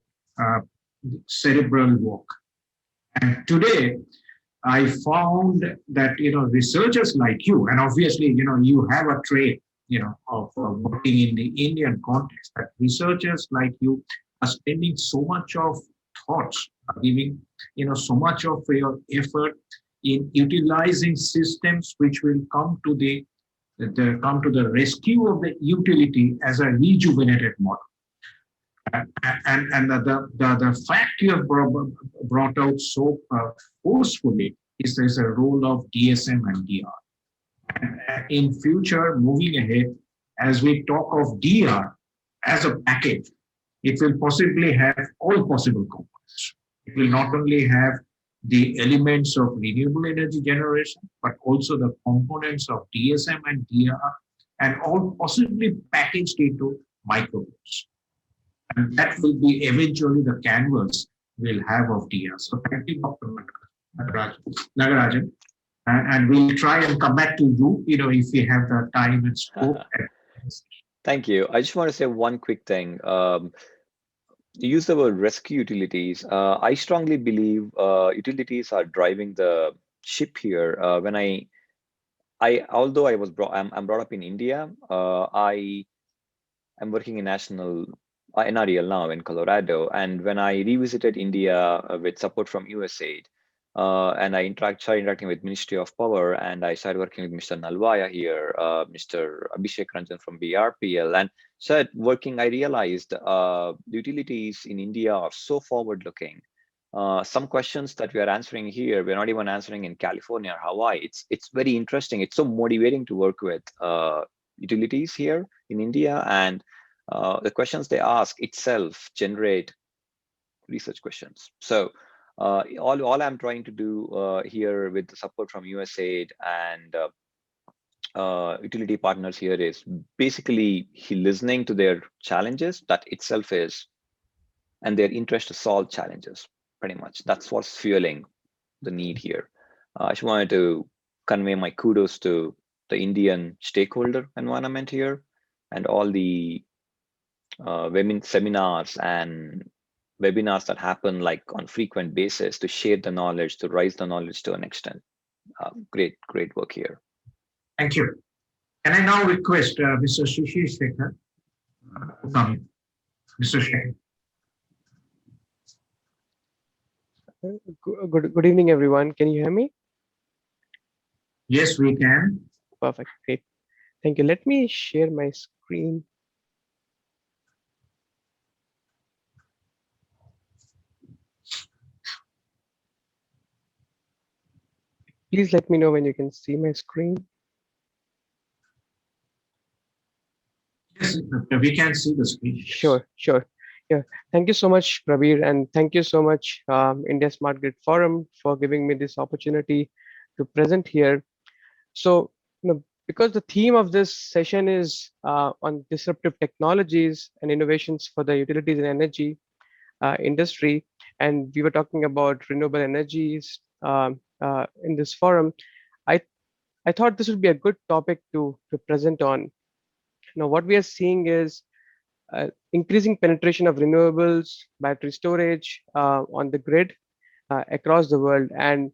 Speaker 2: cerebral work. And today, I found that researchers like you, and obviously you have a trait of working in the Indian context, that researchers like you are spending so much of thoughts, giving so much of your effort in utilizing systems which will come to the rescue of the utility as a rejuvenated model. And the fact you have brought out so forcefully is there's a role of DSM and DR. And in future, moving ahead, as we talk of DR as a package, it will possibly have all possible components. It will not only have the elements of renewable energy generation, but also the components of DSM and DR, and all possibly packaged into microgrids. And that will be eventually the canvas we'll have of DR. So thank you, Dr. Nagarajan. And we'll try and come back to you, if we have the time and scope.
Speaker 8: Thank you. I just want to say one quick thing. You use the word rescue utilities. I strongly believe utilities are driving the ship here. Although I'm brought up in India, I am working in national NREL now in Colorado. And when I revisited India with support from USAID, and I started interacting with Ministry of Power, and I started working with Mr. Nalvaya here, Mr. Abhishek Ranjan from BRPL, and I realized utilities in India are so forward-looking. Some questions that we are answering here, we're not even answering in California or Hawaii. It's very interesting. It's so motivating to work with utilities here in India, and the questions they ask itself generate research questions. So all I'm trying to do here with the support from USAID and utility partners here is basically listening to their challenges, that itself is, and their interest to solve challenges, pretty much. That's what's fueling the need here. I just wanted to convey my kudos to the Indian stakeholder environment here and all the seminars and webinars that happen like on frequent basis to share the knowledge, to raise the knowledge to an extent. Great work here.
Speaker 2: Thank you. Can I now request Mr. Shishi Shekhar to come in? Mr. Shekhar.
Speaker 9: Good evening, everyone. Can you hear me?
Speaker 2: Yes, we can.
Speaker 9: Perfect. Great. Thank you. Let me share my screen. Please let me know when you can see my screen.
Speaker 2: Yes, we can see the screen.
Speaker 9: Sure. Yeah. Thank you so much, Prabir, and thank you so much, India Smart Grid Forum, for giving me this opportunity to present here. So, because the theme of this session is on disruptive technologies and innovations for the utilities and energy industry, and we were talking about renewable energies in this forum, I thought this would be a good topic to present on. Now, what we are seeing is increasing penetration of renewables, battery storage on the grid across the world, and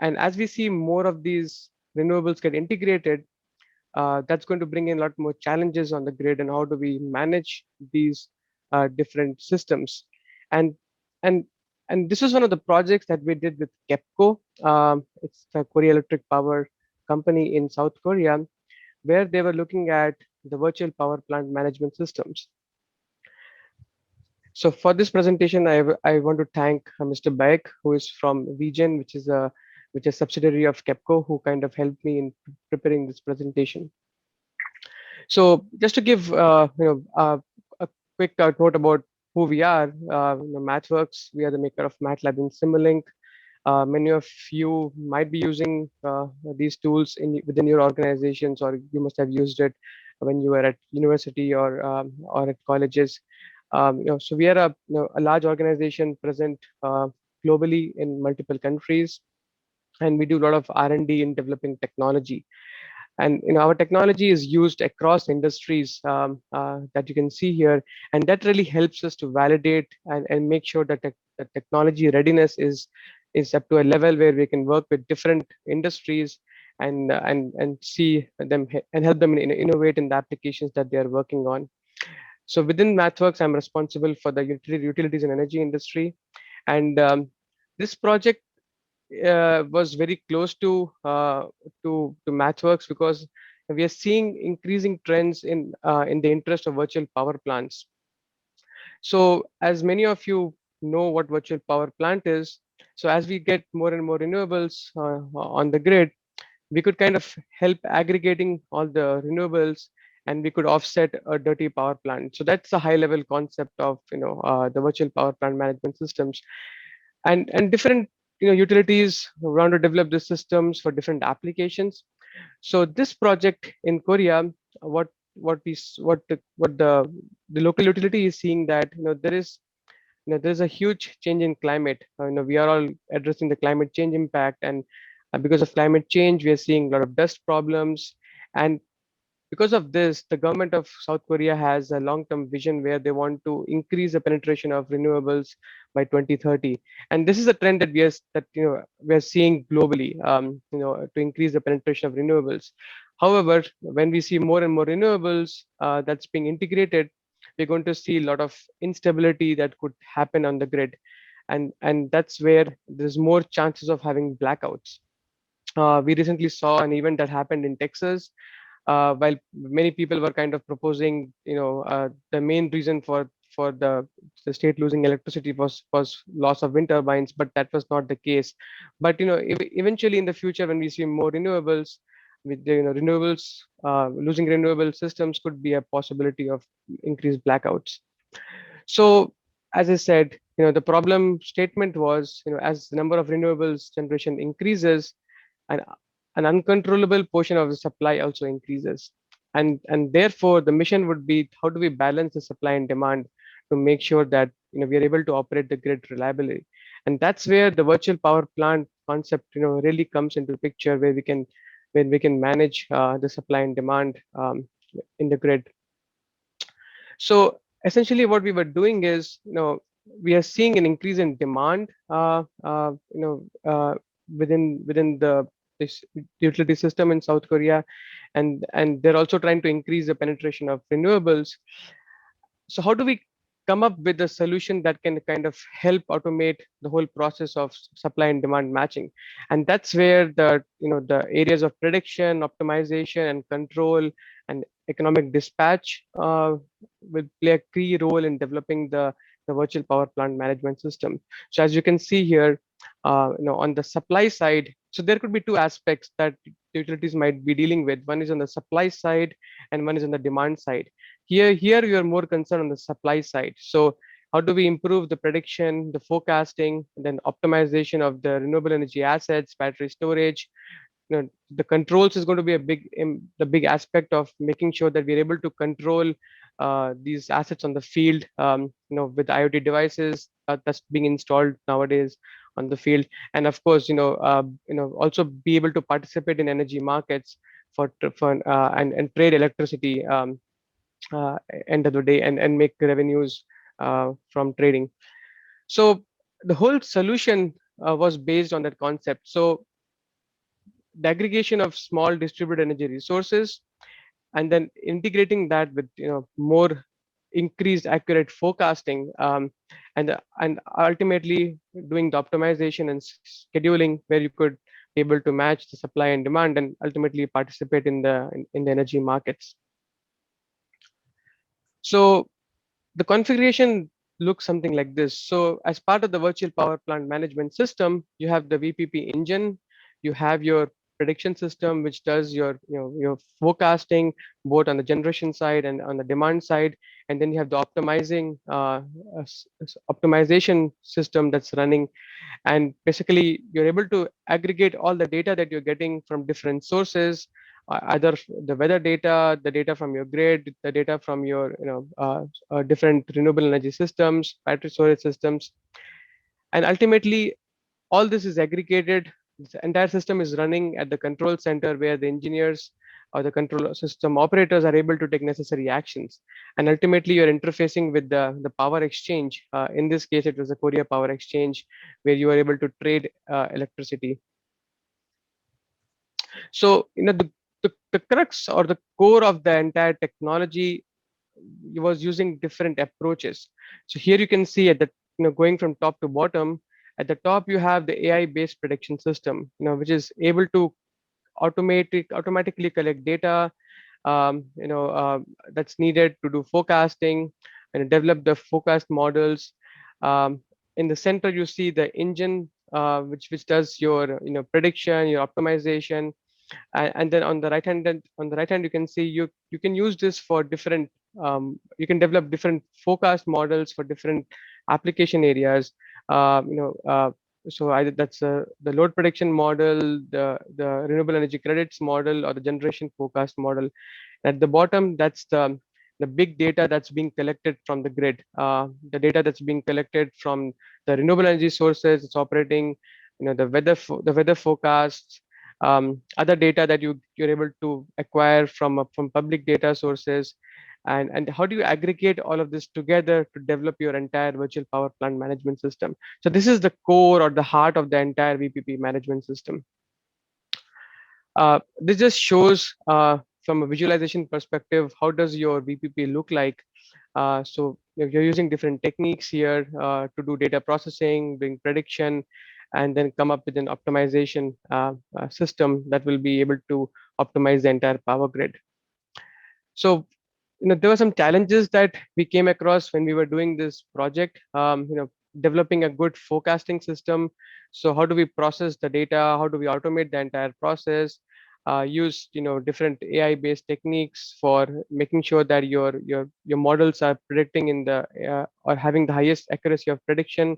Speaker 9: as we see more of these renewables get integrated, that's going to bring in a lot more challenges on the grid, and how do we manage these different systems. And this is one of the projects that we did with KEPCO. It's the Korea Electric Power Company in South Korea, where they were looking at the virtual power plant management systems. So for this presentation, I want to thank Mr. Baek, who is from VGen, which is a which is subsidiary of KEPCO, who kind of helped me in preparing this presentation. So just to give a quick note about who we are, MathWorks, we are the maker of MATLAB and Simulink. Many of you might be using these tools within your organizations, or you must have used it when you were at university or at colleges. So we are a large organization present globally in multiple countries, and we do a lot of R&D in developing technology. And our technology is used across industries that you can see here, and that really helps us to validate and make sure that the technology readiness is up to a level where we can work with different industries and see them and help them innovate in the applications that they are working on. So within MathWorks, I'm responsible for the utilities and energy industry, and this project was very close to MathWorks because we are seeing increasing trends in the interest of virtual power plants. So as many of you know what virtual power plant is, so as we get more and more renewables on the grid, we could kind of help aggregating all the renewables, and we could offset a dirty power plant. So that's a high level concept of the virtual power plant management systems, and different utilities want to develop the systems for different applications. So this project in Korea, what the local utility is seeing, that there's a huge change in climate. We are all addressing the climate change impact, and because of climate change, we are seeing a lot of dust problems. And because of this, the government of South Korea has a long-term vision where they want to increase the penetration of renewables by 2030. And this is a trend that we are seeing globally, to increase the penetration of renewables. However, when we see more and more renewables that's being integrated, we're going to see a lot of instability that could happen on the grid, and that's where there's more chances of having blackouts. We recently saw an event that happened in Texas, while many people were kind of proposing, the main reason for the state losing electricity was loss of wind turbines, but that was not the case. But eventually in the future, when we see more renewables, with the renewables losing renewable systems could be a possibility of increased blackouts. So as I said, the problem statement was, as the number of renewables generation increases, and an uncontrollable portion of the supply also increases. And therefore, the mission would be, how do we balance the supply and demand to make sure that we are able to operate the grid reliably? And that's where the virtual power plant concept really comes into picture, where we can manage the supply and demand in the grid. So essentially, what we were doing is, we are seeing an increase in demand, within the this utility system in South Korea, and they're also trying to increase the penetration of renewables. So how do we come up with a solution that can kind of help automate the whole process of supply and demand matching? And that's where the areas of prediction, optimization, and control, and economic dispatch will play a key role in developing the virtual power plant management system. So as you can see here, on the supply side, so there could be two aspects that utilities might be dealing with. One is on the supply side, and one is on the demand side. Here you are more concerned on the supply side. So how do we improve the prediction, the forecasting, and then optimization of the renewable energy assets, battery storage? The controls is going to be the big aspect of making sure that we're able to control these assets on the field, with IoT devices that's being installed nowadays on the field. And of course, also be able to participate in energy markets and trade electricity, end of the day, and make revenues from trading. So the whole solution was based on that concept. So the aggregation of small distributed energy resources, and then integrating that with more increased accurate forecasting, and ultimately doing the optimization and scheduling, where you could be able to match the supply and demand, and ultimately participate in the energy markets. So the configuration looks something like this. So as part of the virtual power plant management system, you have the VPP engine, You have your prediction system, which does your your forecasting both on the generation side and on the demand side, and then you have the optimization system that's running, and basically you're able to aggregate all the data that you're getting from different sources, either the weather data, the data from your grid, the data from your different renewable energy systems, battery storage systems, and ultimately all this is aggregated. The entire system is running at the control center where the engineers or the control system operators are able to take necessary actions. And ultimately, you're interfacing with the power exchange. In this case, it was the Korea Power Exchange, where you are able to trade electricity. So, the crux or the core of the entire technology was using different approaches. So here you can see at the going from top to bottom. At the top, you have the AI-based prediction system, which is able to automatically collect data, that's needed to do forecasting and develop the forecast models. In the center, you see the engine, which does your prediction, your optimization, and then on the right hand you can see you can use this for different you can develop different forecast models for different application areas. So either that's the load prediction model, the renewable energy credits model, or the generation forecast model. At the bottom, that's the big data that's being collected from the grid, the data that's being collected from the renewable energy sources it's operating, the weather forecasts, other data that you're able to acquire from public data sources, and how do you aggregate all of this together to develop your entire virtual power plant management system. So this is the core or the heart of the entire VPP management system. This just shows from a visualization perspective, how does your VPP look like? So you're using different techniques here to do data processing, doing prediction, and then come up with an optimization system that will be able to optimize the entire power grid. So, there were some challenges that we came across when we were doing this project. Developing a good forecasting system. So how do we process the data? How do we automate the entire process? Use different AI-based techniques for making sure that your models are predicting in the or having the highest accuracy of prediction,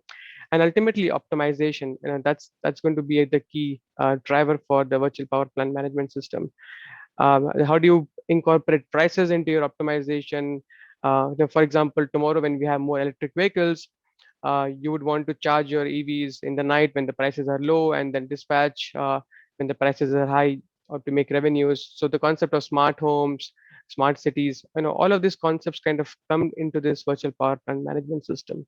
Speaker 9: and ultimately optimization. That's going to be the key driver for the virtual power plant management system. How do you incorporate prices into your optimization? For example, tomorrow when we have more electric vehicles, you would want to charge your EVs in the night when the prices are low, and then dispatch when the prices are high, or to make revenues. So the concept of smart homes, smart cities, all of these concepts kind of come into this virtual power plant management system.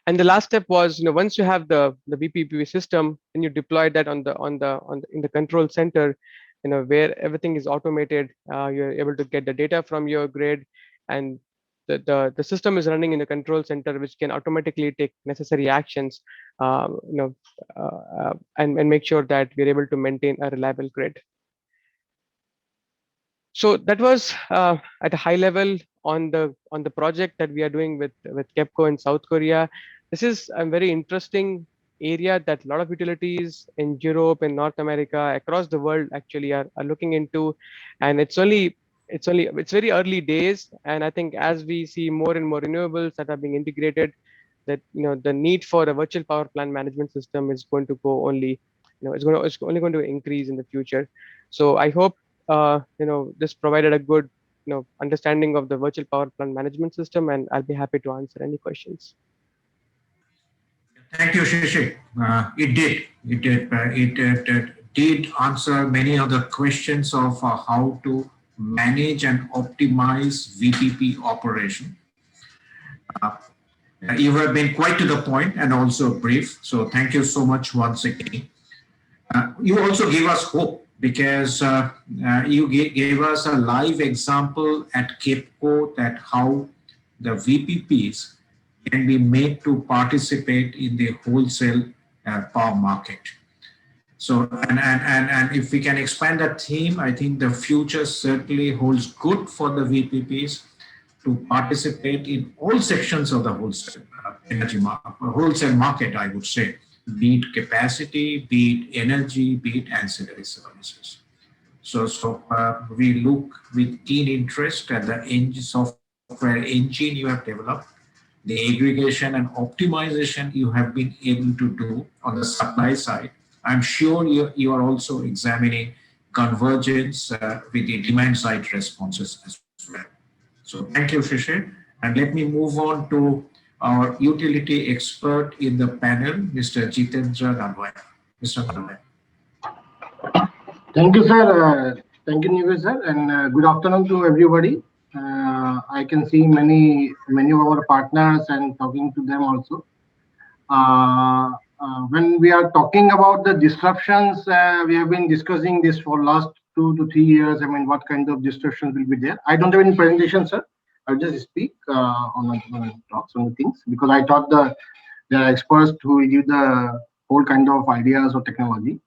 Speaker 9: And the last step was, once you have the VPP system, then you deploy that in the control center, where everything is automated. You're able to get the data from your grid, and the system is running in the control center, which can automatically take necessary actions, and make sure that we're able to maintain a reliable grid. So that was at a high level on the project that we are doing with KEPCO in South Korea. This is a very interesting area that a lot of utilities in Europe and North America, across the world, actually are looking into, and it's very early days. And I think as we see more and more renewables that are being integrated, that the need for a virtual power plant management system is going to go only, it's only going to increase in the future. So I hope this provided a good understanding of the virtual power plant management system, and I'll be happy to answer any questions.
Speaker 2: Thank you, Shishik. It did answer many of the questions of how to manage and optimize VPP operation. You have been quite to the point and also brief. So thank you so much once again. You also gave us hope, because you gave us a live example at KEPCO that how the VPPs can be made to participate in the wholesale power market. So, and if we can expand that theme, I think the future certainly holds good for the VPPs to participate in all sections of the wholesale energy market, wholesale market, I would say, be it capacity, be it energy, be it ancillary services. So we look with keen interest at the software engine you have developed, the aggregation and optimization you have been able to do on the supply side. I'm sure you are also examining convergence with the demand side responses as well. So thank you, Shishir. And let me move on to our utility expert in the panel, Mr. Jitendra Nalwaya. Mr. Nalwaya.
Speaker 10: Thank you, sir. Thank you, Nivesh, sir, and good afternoon to everybody. I can see many of our partners and talking to them also. When we are talking about the disruptions, we have been discussing this for last 2 to 3 years. I mean, what kind of disruptions will be there? I don't have any presentation, sir. I'll just speak on talks on the things, because I thought there are experts who will give the whole kind of ideas or technology.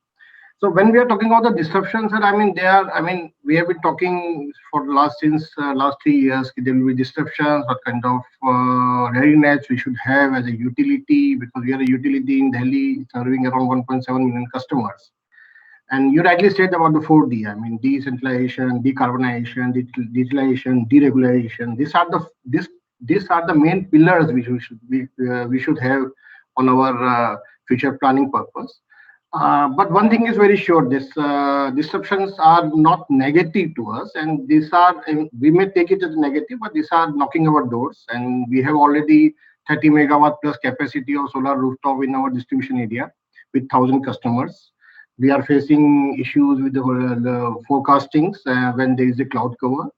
Speaker 10: So when we are talking about the disruptions, sir, we have been talking for since last 3 years. There will be disruptions, what kind of readiness we should have as a utility, because we are a utility in Delhi serving around 1.7 million customers. And you rightly said about the 4D. I mean, decentralization, decarbonization, digitalization, deregulation. These are the main pillars which we should have on our future planning purpose. But one thing is very sure: this disruptions are not negative to us, and we may take it as negative, but these are knocking our doors. And we have already 30 megawatt plus capacity of solar rooftop in our distribution area with 1,000 customers. We are facing issues with the forecastings when there is a cloud cover.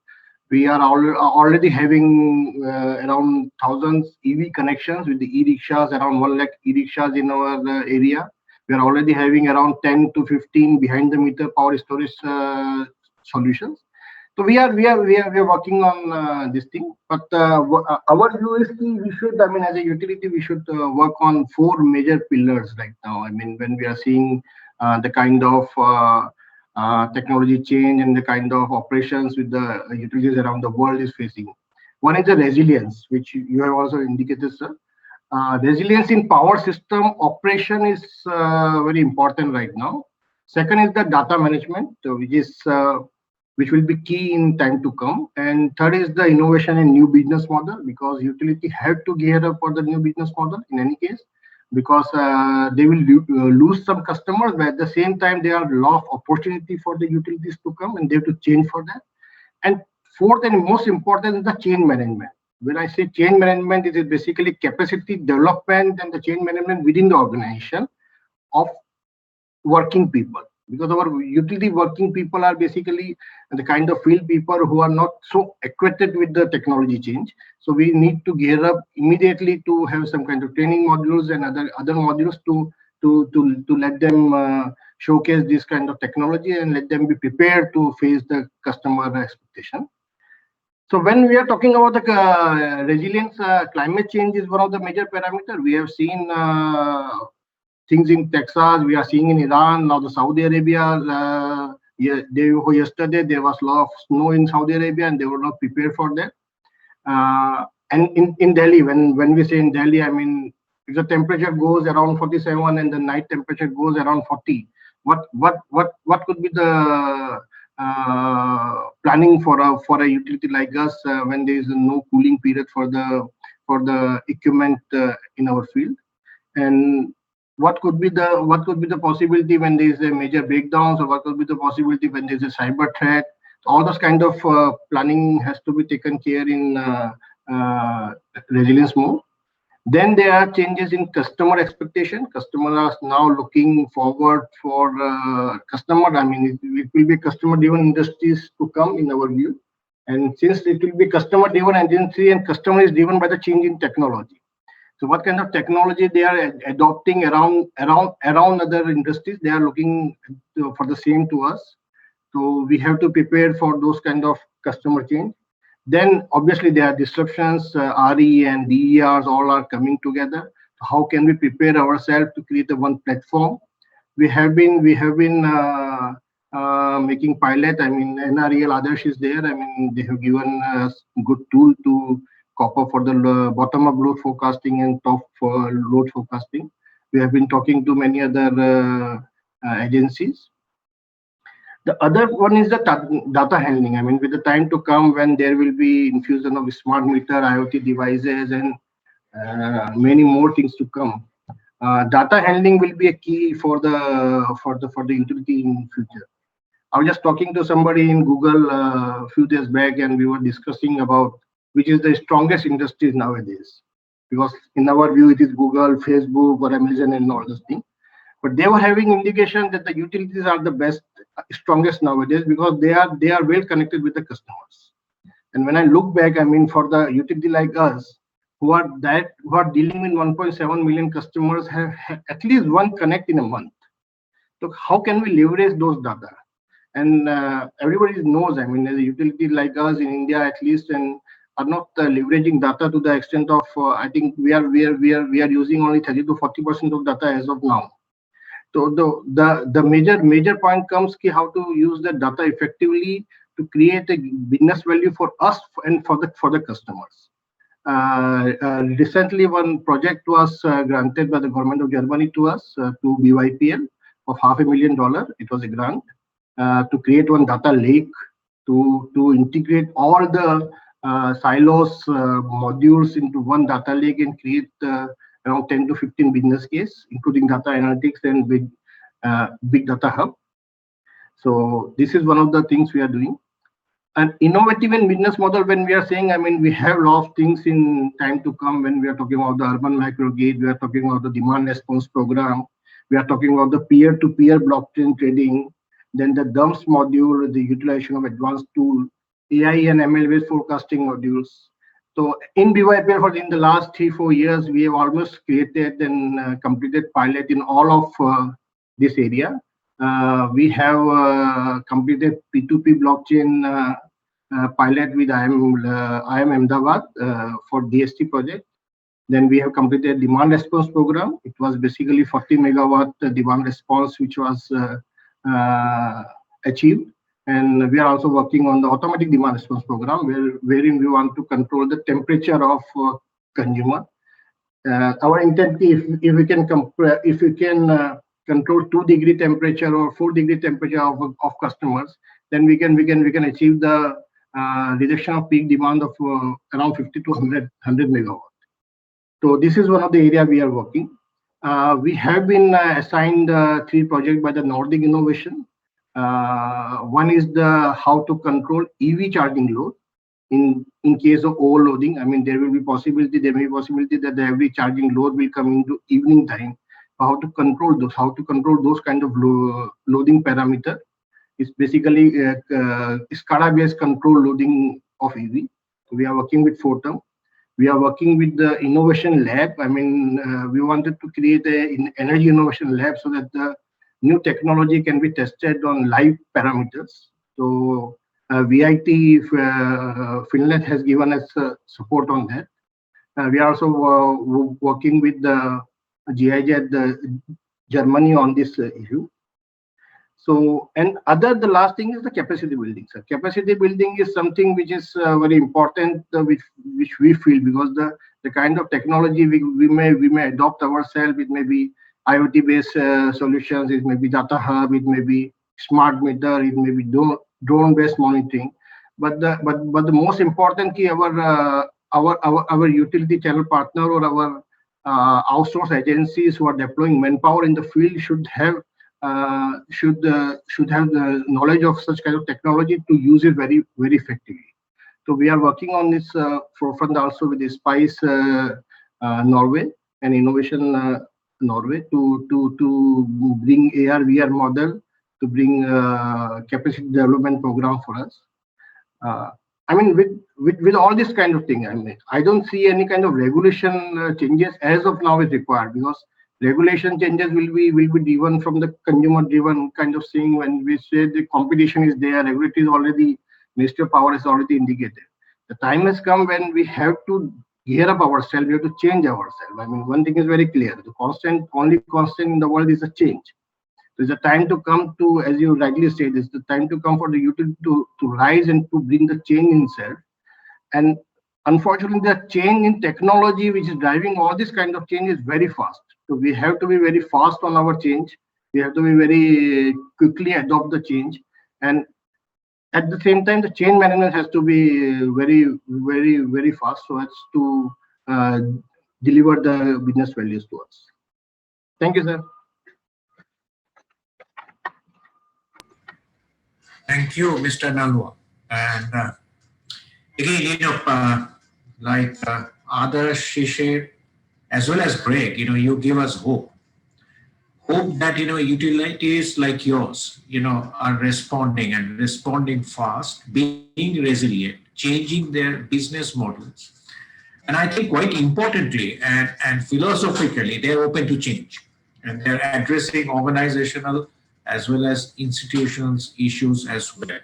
Speaker 10: We are already having around 1,000 EV connections with the e-rickshaws, around 1 lakh e-rickshaws in our area. We are already having around 10 to 15 behind the meter power storage solutions. So we are working on this thing. But our view is we should, as a utility, we should work on 4 major pillars right now. I mean, when we are seeing the kind of technology change and the kind of operations with the utilities around the world is facing. One is the resilience, which you have also indicated, sir. Resilience in power system operation is very important right now. Second is the data management, which will be key in time to come. And third is the innovation in new business model, because utility have to gear up for the new business model in any case, because they will lose some customers, but at the same time there are a lot of opportunity for the utilities to come, and they have to change for that. And fourth and most important is the change management. When I say change management, it is basically capacity development and the change management within the organization of working people, because our utility working people are basically the kind of field people who are not so acquainted with the technology change. So we need to gear up immediately to have some kind of training modules and other modules to let them showcase this kind of technology and let them be prepared to face the customer expectation. So when we are talking about the resilience, climate change is one of the major parameters. We have seen things in Texas, we are seeing in Iran, now the Saudi Arabia. Yesterday there was a lot of snow in Saudi Arabia, and they were not prepared for that. And in Delhi, when we say in Delhi, I mean, if the temperature goes around 47 and the night temperature goes around 40, what could be the planning for a utility like us when there is no cooling period for the equipment in our field? And what could be the possibility when there is a major breakdowns, or what could be the possibility when there is a cyber threat? All those kind of planning has to be taken care in resilience mode. Then there are changes in customer expectation. Customers are now looking forward for customer. I mean, it will be customer-driven industries to come in our view. And since it will be customer-driven agency and customer is driven by the change in technology. So what kind of technology they are adopting around other industries, they are looking for the same to us. So we have to prepare for those kind of customer change. Then obviously there are disruptions, RE and DERs all are coming together. How can we prepare ourselves to create a one platform? We have been making pilot. I mean, NREL Adarsh is there. I mean, they have given us good tool to copper for the bottom-up load forecasting and top for load forecasting. We have been talking to many other agencies. The other one is the data handling. I mean, with the time to come when there will be infusion of smart meter, IoT devices, and many more things to come. Data handling will be a key for the utility in future. I was just talking to somebody in Google a few days back, and we were discussing about which is the strongest industries nowadays. Because in our view, it is Google, Facebook, or Amazon, and all those things. But they were having indication that the utilities are the best, strongest nowadays because they are well connected with the customers. And when I look back, I mean, for the utility like us, who are dealing with 1.7 million customers, have at least one connect in a month. So how can we leverage those data? And everybody knows, I mean, as a utility like us in India, at least, and are not leveraging data to the extent of, I think we are using only 30 to 40% of data as of now. So the major point comes to how to use the data effectively to create a business value for us and for the customers. Recently, one project was granted by the government of Germany to us, to BYPL, of $500,000. It was a grant to create one data lake, to integrate all the silos modules into one data lake and create around 10 to 15 business case, including data analytics and big data hub. So this is one of the things we are doing. An innovative and business model, when we are saying, I mean, we have a lot of things in time to come when we are talking about the urban microgrid, we are talking about the demand response program, we are talking about the peer-to-peer blockchain trading, then the DUMS module, the utilization of advanced tool, AI and ML-based forecasting modules. So in BYPL, in the last 3-4 years, we have almost created and completed pilot in all of this area. We have completed P2P blockchain pilot with IIM Ahmedabad for DST project. Then we have completed demand response program. It was basically 40 megawatt demand response, which was achieved. And we are also working on the automatic demand response program, wherein we want to control the temperature of consumer. Our intent, if we can control 2-degree temperature or 4-degree temperature of customers, then we can achieve the reduction of peak demand of around 50 to 100 megawatt. So this is one of the area we are working. We have been assigned 3 projects by the Nordic Innovation. One is the how to control EV charging load in case of overloading. I mean, there may be possibility that the every charging load will come into evening time. How to control those kind of loading parameter. It's basically SCADA-based control loading of EV. So we are working with Fortum. We are working with the innovation lab. I mean, we wanted to create an energy innovation lab so that the new technology can be tested on live parameters. So VIT Finland has given us support on that. We are also working with the GIZ Germany on this issue. So, and the last thing is the capacity building. So capacity building is something which is very important, which we feel, because the kind of technology we may adopt ourselves. It may be IoT-based solutions, it may be data hub, it may be smart meter, it may be drone-based monitoring. But the most important key, our utility channel partner or our outsource agencies who are deploying manpower in the field should have the knowledge of such kind of technology to use it very effectively. So we are working on this forefront also with the Spice Norway and Innovation Norway to bring AR/VR model, to bring capacity development program for us. I mean, with all this kind of thing, I mean, I don't see any kind of regulation changes as of now is required, because regulation changes will be driven from the consumer-driven kind of thing. When we say the competition is there, regulatory is already, Ministry of Power has already indicated. The time has come when we have to gear up ourselves, we have to change ourselves. I mean, one thing is very clear: the only constant in the world is a change. There's a time to come to, as you rightly said, it's the time to come for the utility to rise and to bring the change in itself. And unfortunately, the change in technology, which is driving all this kind of change, is very fast. So we have to be very fast on our change. We have to be very quickly adopt the change, and at the same time, the change management has to be very fast so as to deliver the business values to us. Thank you, sir.
Speaker 2: Thank you, Mr. Nalwa. And again, like Adarsh, Shishir, as well as Greg, you give us hope. Hope that, utilities like yours, are responding fast, being resilient, changing their business models. And I think quite importantly and philosophically, they're open to change. And they're addressing organizational as well as institutions issues as well.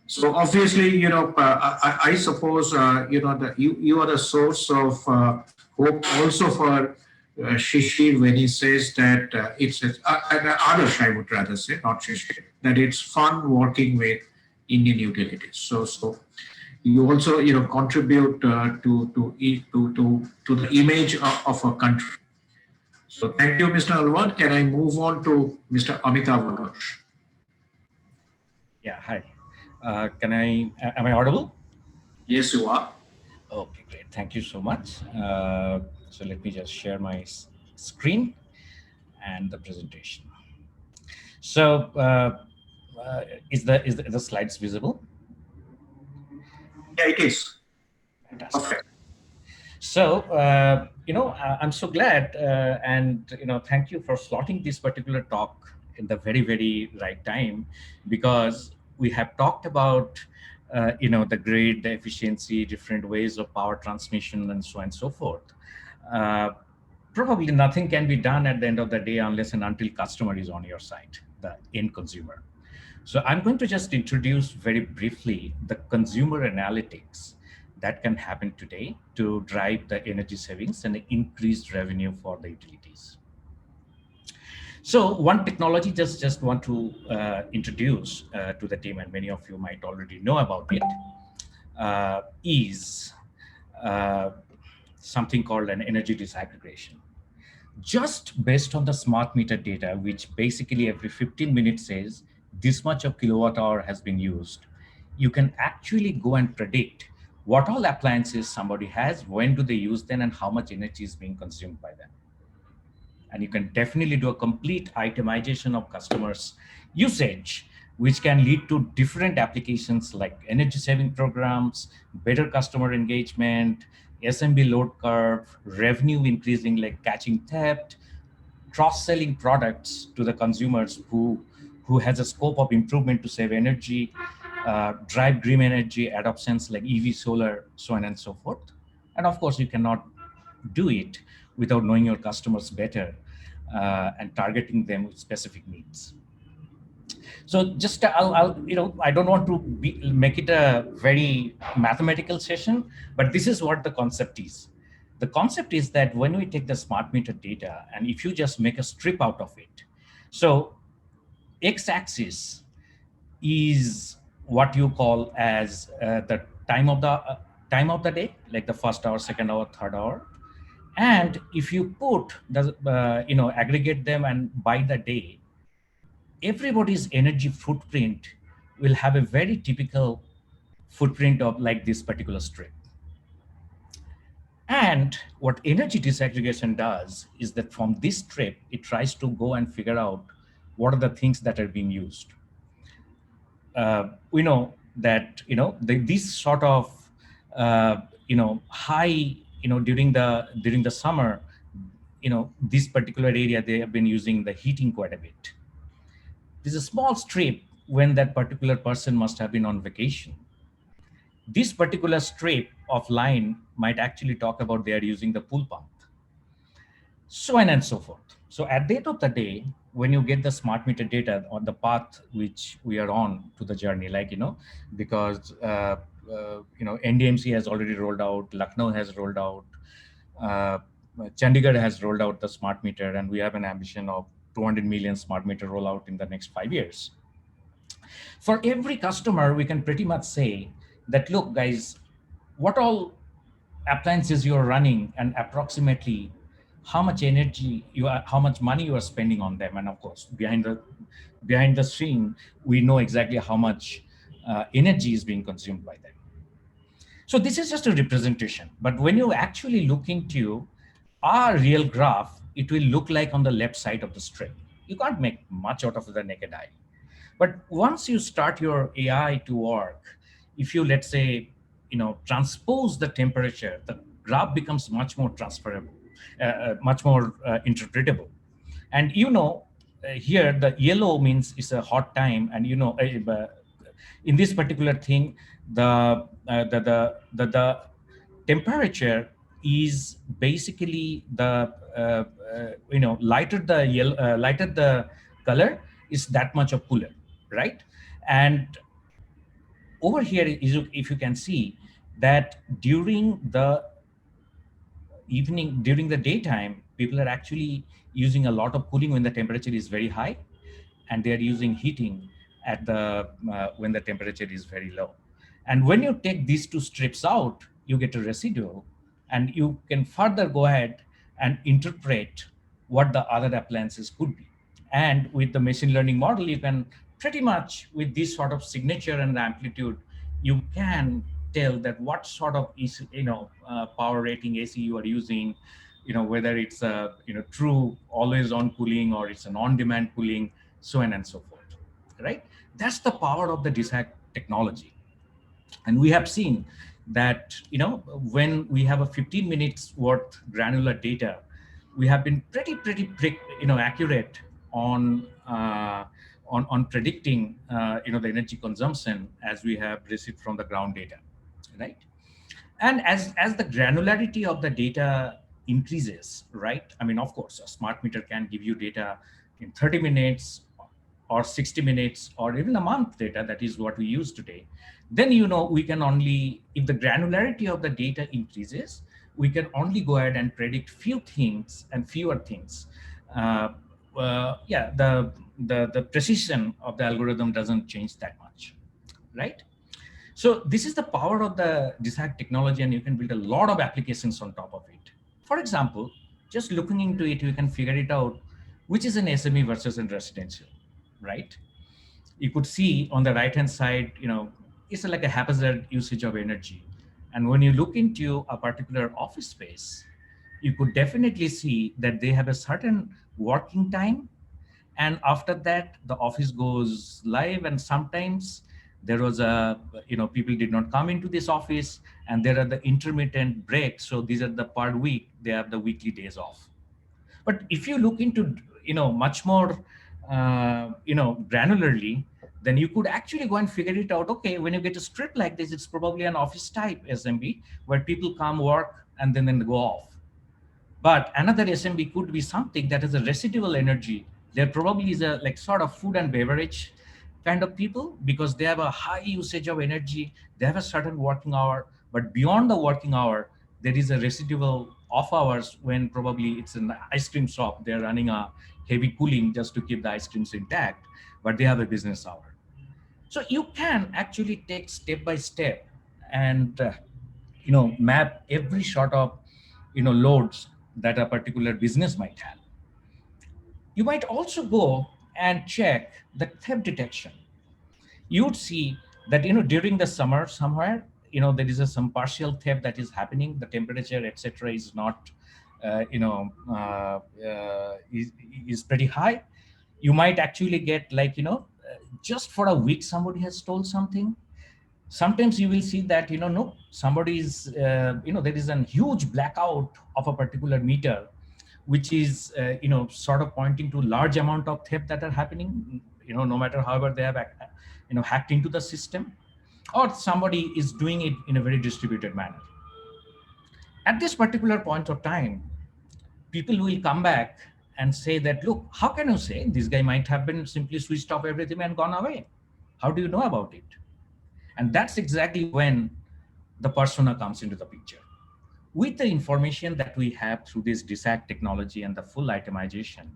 Speaker 2: So obviously, I suppose, you are the source of hope also for Shishir when he says that Adarsh, I would rather say, not Shishir, that it's fun working with Indian utilities. So you also, contribute to the image of a country. So thank you, Mr. Alwad. Can I move on to Mr. Amitav Ghosh?
Speaker 11: Yeah, hi. Am I audible?
Speaker 2: Yes, you are.
Speaker 11: Okay, great. Thank you so much. So let me just share my screen and the presentation. So is the slides visible?
Speaker 2: Yeah, it is.
Speaker 11: Fantastic.
Speaker 2: Okay.
Speaker 11: So, I'm so glad and, thank you for slotting this particular talk in the very, very right time, because we have talked about, the grid, the efficiency, different ways of power transmission and so on and so forth. Probably nothing can be done at the end of the day unless and until customer is on your side, the end consumer. So I'm going to just introduce very briefly the consumer analytics that can happen today to drive the energy savings and the increased revenue for the utilities. So one technology just want to introduce to the team, and many of you might already know about it, is something called an energy disaggregation. Just based on the smart meter data, which basically every 15 minutes says this much of kilowatt hour has been used, you can actually go and predict what all appliances somebody has, when do they use them, and how much energy is being consumed by them. And you can definitely do a complete itemization of customers' usage, which can lead to different applications like energy saving programs, better customer engagement, SMB load curve, revenue increasing like catching theft, cross-selling products to the consumers who has a scope of improvement to save energy, drive green energy adoptions like EV, solar, so on and so forth. And of course, you cannot do it without knowing your customers better and targeting them with specific needs. So just I don't want to make it a very mathematical session, but this is what the concept is. The concept is that when we take the smart meter data, and if you just make a strip out of it, so x-axis is what you call as the time of the day, like the first hour, second hour, third hour. And if you put the aggregate them and by the day, everybody's energy footprint will have a very typical footprint of like this particular strip. And what energy disaggregation does is that from this strip, it tries to go and figure out what are the things that are being used. We know that these sort of high during the summer, this particular area they have been using the heating quite a bit. There's a small strip when that particular person must have been on vacation. This particular strip of line might actually talk about they are using the pool pump, so on and so forth. So at the end of the day, when you get the smart meter data on the path which we are on to the journey, like, because, NDMC has already rolled out, Lucknow has rolled out, Chandigarh has rolled out the smart meter, and we have an ambition of 200 million smart meter rollout in the next 5 years. For every customer, we can pretty much say that, look, guys, what all appliances you're running and approximately how much energy how much money you are spending on them. And of course, behind the screen, we know exactly how much energy is being consumed by them. So this is just a representation, but when you actually look into our real graph, it will look like on the left side of the strip. You can't make much out of the naked eye. But once you start your AI to work, if you, let's say, transpose the temperature, the graph becomes much more transferable, much more interpretable. And here the yellow means it's a hot time, and in this particular thing, the temperature is basically the lighter the yellow, lighter the color is that much of cooler, right? And over here is, if you can see that during the evening, during the daytime, people are actually using a lot of cooling when the temperature is very high, and they are using heating at the when the temperature is very low. And when you take these two strips out, you get a residual, and you can further go ahead and interpret what the other appliances could be. And with the machine learning model, you can pretty much, with this sort of signature and amplitude, you can tell that what sort of power rating AC you are using, whether it's a true always on cooling or it's an on-demand cooling, so on and so forth, right? That's the power of the DISAC technology. And we have seen that when we have a 15 minutes worth granular data, we have been pretty accurate on predicting the energy consumption as we have received from the ground data, right? And as the granularity of the data increases, right? I mean, of course, a smart meter can give you data in 30 minutes or 60 minutes or even a month data. That is what we use today. Then we can only, if the granularity of the data increases, we can only go ahead and predict few things and fewer things. The precision of the algorithm doesn't change that much, right? So this is the power of the DISAC technology, and you can build a lot of applications on top of it. For example, just looking into it, you can figure it out, which is an SME versus a residential, right? You could see on the right-hand side, it's like a haphazard usage of energy. And when you look into a particular office space, you could definitely see that they have a certain working time. And after that, the office goes live. And sometimes there was people did not come into this office, and there are the intermittent breaks. So these are the per week, they have the weekly days off. But if you look into, much more, granularly, then you could actually go and figure it out. Okay, when you get a strip like this, it's probably an office type SMB where people come work and then go off. But another SMB could be something that has a residual energy. There probably is a sort of food and beverage kind of people, because they have a high usage of energy. They have a certain working hour, but beyond the working hour, there is a residual off hours when probably it's an ice cream shop. They're running a heavy cooling just to keep the ice creams intact, but they have a business hour. So you can actually take step by step and map every sort of loads that a particular business might have. You might also go and check the theft detection. You would see that during the summer somewhere there is some partial theft that is happening. The temperature, etc., is not is pretty high. You might actually get just for a week somebody has stole something. Sometimes you will see that no, somebody is there is a huge blackout of a particular meter, which is sort of pointing to large amount of theft that are happening, no matter however they have hacked into the system, or somebody is doing it in a very distributed manner. At this particular point of time, people will come back and say that, look, how can you say this guy might have been simply switched off everything and gone away? How do you know about it? And that's exactly when the persona comes into the picture. With the information that we have through this DISAC technology and the full itemization,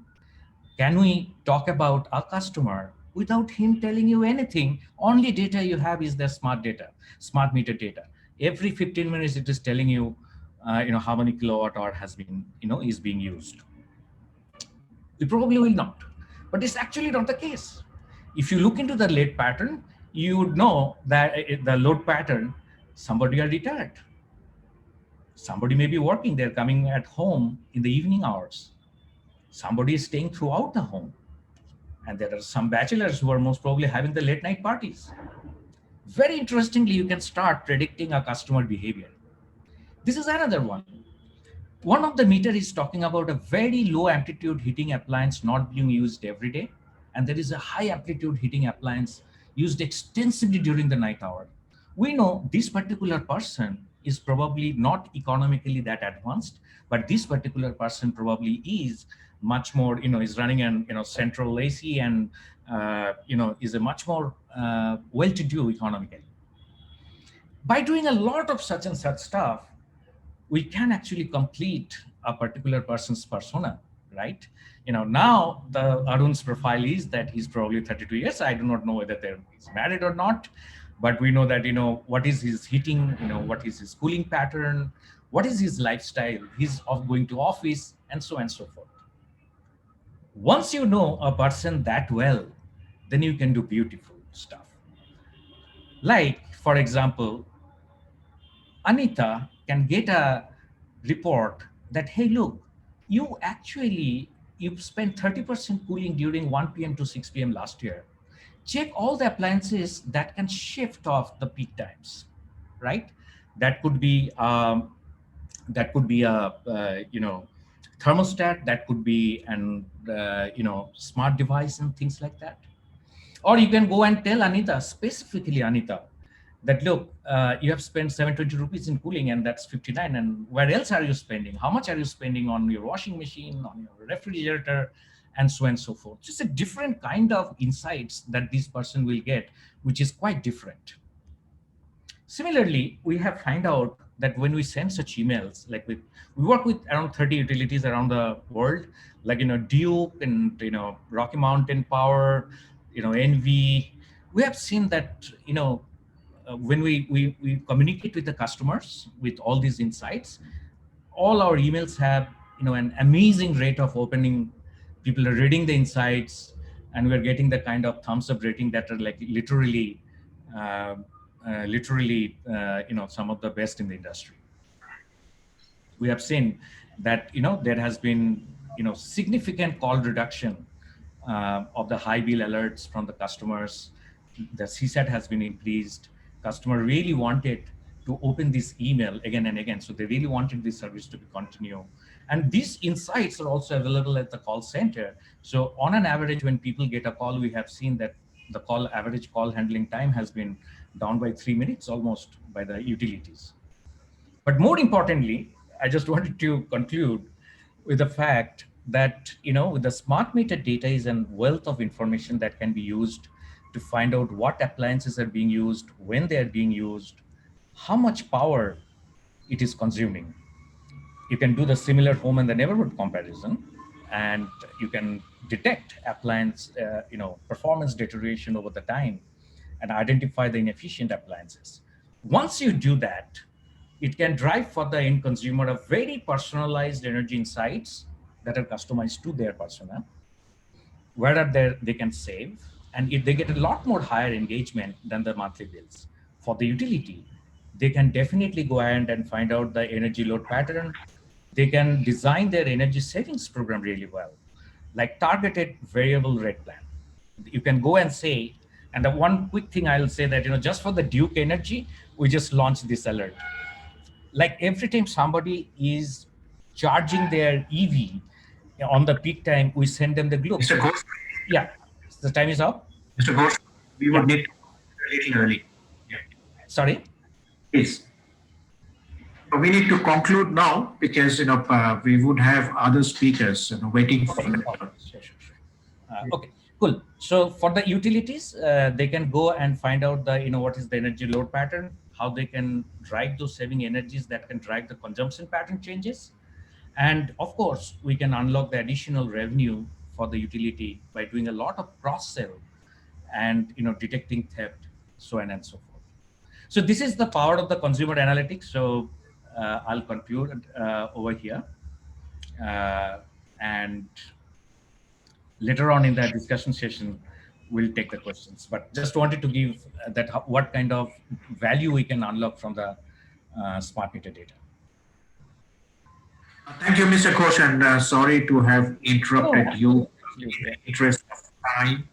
Speaker 11: can we talk about our customer without him telling you anything? Only data you have is the smart meter data. Every 15 minutes, it is telling you how many kilowatt hour has been, is being used. We probably will not, but it's actually not the case. If you look into the load pattern, you would know that the load pattern, somebody are retired. Somebody may be working, they're coming at home in the evening hours. Somebody is staying throughout the home. And there are some bachelors who are most probably having the late night parties. Very interestingly, you can start predicting a customer behavior. This is another one. One of the meter is talking about a very low amplitude heating appliance not being used every day. And there is a high amplitude heating appliance used extensively during the night hour. We know this particular person is probably not economically that advanced, but this particular person probably is much more, is running an, central AC and, is a much more well-to-do economically. By doing a lot of such and such stuff, we can actually complete a particular person's persona, right? Now the Arun's profile is that he's probably 32 years. I do not know whether he's married or not, but we know that, what is his heating, what is his cooling pattern, what is his lifestyle, he's going to office, and so forth. Once you know a person that well, then you can do beautiful stuff. Like, for example, Anita can get a report that, hey, look, you spent 30% cooling during 1 p.m. to 6 p.m. last year. Check all the appliances that can shift off the peak times, right? That could be a thermostat, that could be an smart device and things like that. Or you can go and tell Anita, specifically Anita, that look, you have spent 720 rupees in cooling and that's 59, and where else are you spending? How much are you spending on your washing machine, on your refrigerator, and so forth. Just a different kind of insights that this person will get, which is quite different. Similarly, we have found out that when we send such emails, like we work with around 30 utilities around the world, like, Duke and, Rocky Mountain Power, NV, we have seen that, when we communicate with the customers with all these insights, all our emails have, an amazing rate of opening. People are reading the insights, and we're getting the kind of thumbs up rating that are like literally, some of the best in the industry. We have seen that, there has been, significant call reduction of the high bill alerts from the customers. The CSAT has been increased. Customer really wanted to open this email again and again. So they really wanted this service to be continue. And these insights are also available at the call center. So on an average, when people get a call, we have seen that the average call handling time has been down by 3 minutes almost by the utilities. But more importantly, I just wanted to conclude with the fact that, with the smart meter data is a wealth of information that can be used to find out what appliances are being used, when they are being used, how much power it is consuming. You can do the similar home and the neighborhood comparison, and you can detect appliance, performance deterioration over the time and identify the inefficient appliances. Once you do that, it can drive for the end consumer a very personalized energy insights that are customized to their persona, where they can save, and if they get a lot more higher engagement than the monthly bills. For the utility, they can definitely go ahead and find out the energy load pattern. They can design their energy savings program really well, like targeted variable rate plan. You can go and say, and the one quick thing I'll say that, just for the Duke Energy, we just launched this alert. Like every time somebody is charging their EV on the peak time, we send them the globe.
Speaker 2: Mr. Ghosh?
Speaker 11: Yeah, the time is up.
Speaker 2: Mr. Ghosh, we would need to a little early. Yeah.
Speaker 11: Sorry?
Speaker 2: Please. We need to conclude now because, we would have other speakers waiting for them.
Speaker 11: Sure. Okay, cool. So for the utilities, they can go and find out the, what is the energy load pattern, how they can drive those saving energies that can drive the consumption pattern changes. And of course, we can unlock the additional revenue for the utility by doing a lot of cross-sell and, detecting theft, so on and so forth. So this is the power of the consumer analytics. So I'll conclude over here. And later on in the discussion session, we'll take the questions. But just wanted to give that what kind of value we can unlock from the smart meter data.
Speaker 2: Thank you, Mr. Ghosh, and sorry to have interrupted you in the interest of time.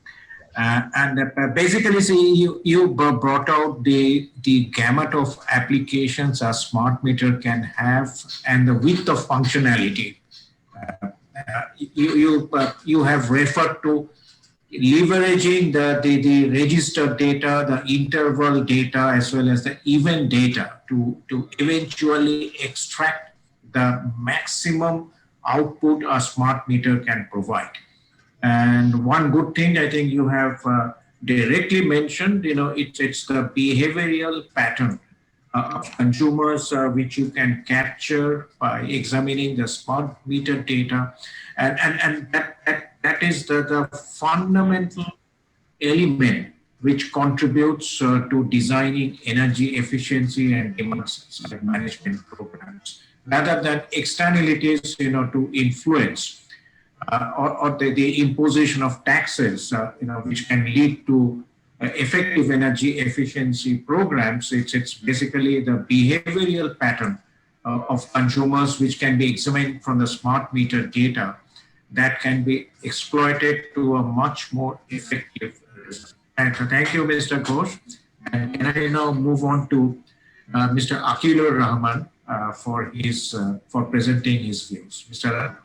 Speaker 2: Basically, see, you brought out the gamut of applications a smart meter can have and the width of functionality. You have referred to leveraging the register data, the interval data, as well as the event data to eventually extract the maximum output a smart meter can provide. And one good thing I think you have directly mentioned, it's the behavioral pattern of consumers which you can capture by examining the smart meter data, and that is the fundamental element which contributes to designing energy efficiency and demand side management programs, rather than externalities, to influence or the imposition of taxes, which can lead to effective energy efficiency programs. It's basically the behavioral pattern of consumers which can be examined from the smart meter data that can be exploited to a much more effective result. And so thank you, Mr. Ghosh. And can I now move on to Mr. Akilur Rahman for presenting his views. Mr. Rahman.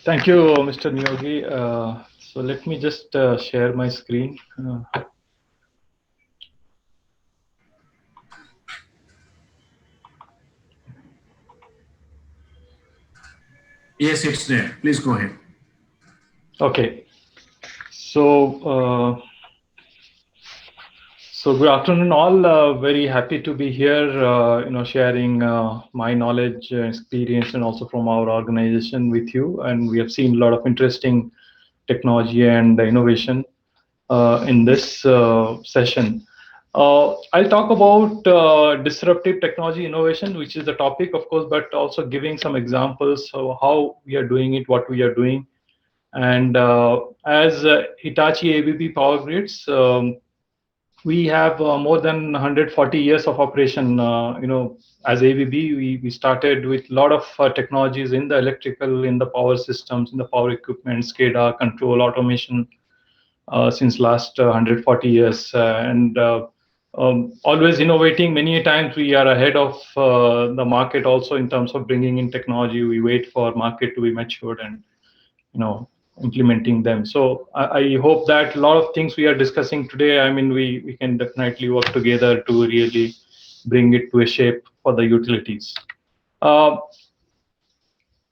Speaker 12: Thank you, Mr. Niyogi. So let me just share my screen.
Speaker 2: Yes, it's there. Please go ahead.
Speaker 12: Okay. So, good afternoon, all. Very happy to be here. Sharing my knowledge, experience, and also from our organization with you. And we have seen a lot of interesting technology and innovation in this session. I'll talk about disruptive technology innovation, which is the topic, of course, but also giving some examples of how we are doing it, what we are doing. And as Hitachi ABB Power Grids, we have more than 140 years of operation. As ABB, we started with a lot of technologies in the electrical, in the power systems, in the power equipment, SCADA, control, automation, since last 140 years. Always innovating. Many times we are ahead of the market also in terms of bringing in technology. We wait for market to be matured and, implementing them. So I hope that a lot of things we are discussing today, we can definitely work together to really bring it to a shape for the utilities.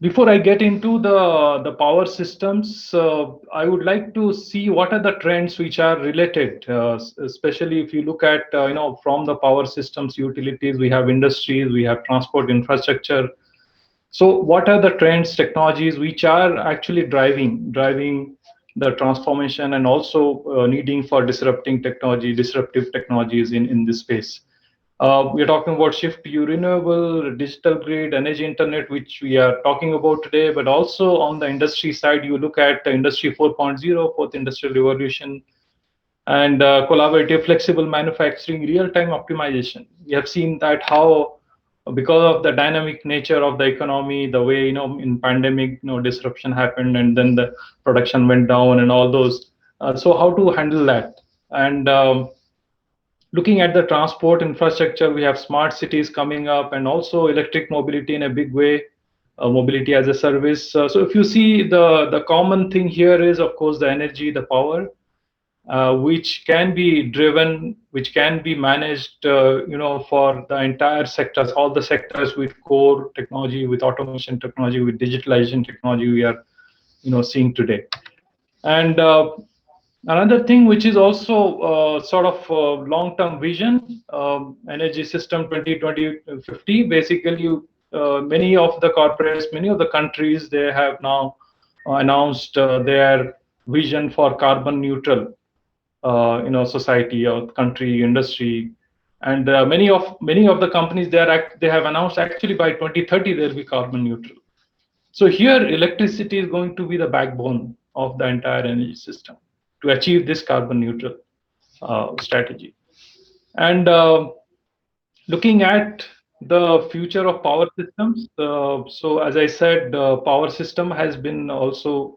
Speaker 12: Before I get into the power systems, I would like to see what are the trends which are related, especially if you look at, from the power systems, utilities, we have industries, we have transport infrastructure. So what are the trends, technologies which are actually driving the transformation and also needing for disruptive technologies in this space? We are talking about shift to renewable, digital grid, energy internet, which we are talking about today, but also on the industry side, you look at Industry 4.0, fourth industrial revolution, and collaborative flexible manufacturing, real-time optimization. We have seen that how, because of the dynamic nature of the economy, the way, in pandemic, disruption happened and then the production went down and all those. So how to handle that? And looking at the transport infrastructure, we have smart cities coming up and also electric mobility in a big way, mobility as a service. So if you see the common thing here is, of course, the energy, the power, which can be driven, which can be managed, for the entire sectors, all the sectors with core technology, with automation technology, with digitalization technology we are, seeing today. And another thing which is also sort of long-term vision, energy system 2050, basically many of the corporates, many of the countries, they have now announced their vision for carbon neutral society or country, industry. And many of the companies they have announced actually by 2030 they'll be carbon neutral. So here electricity is going to be the backbone of the entire energy system to achieve this carbon neutral strategy. And looking at the future of power systems, so as I said, power system has been also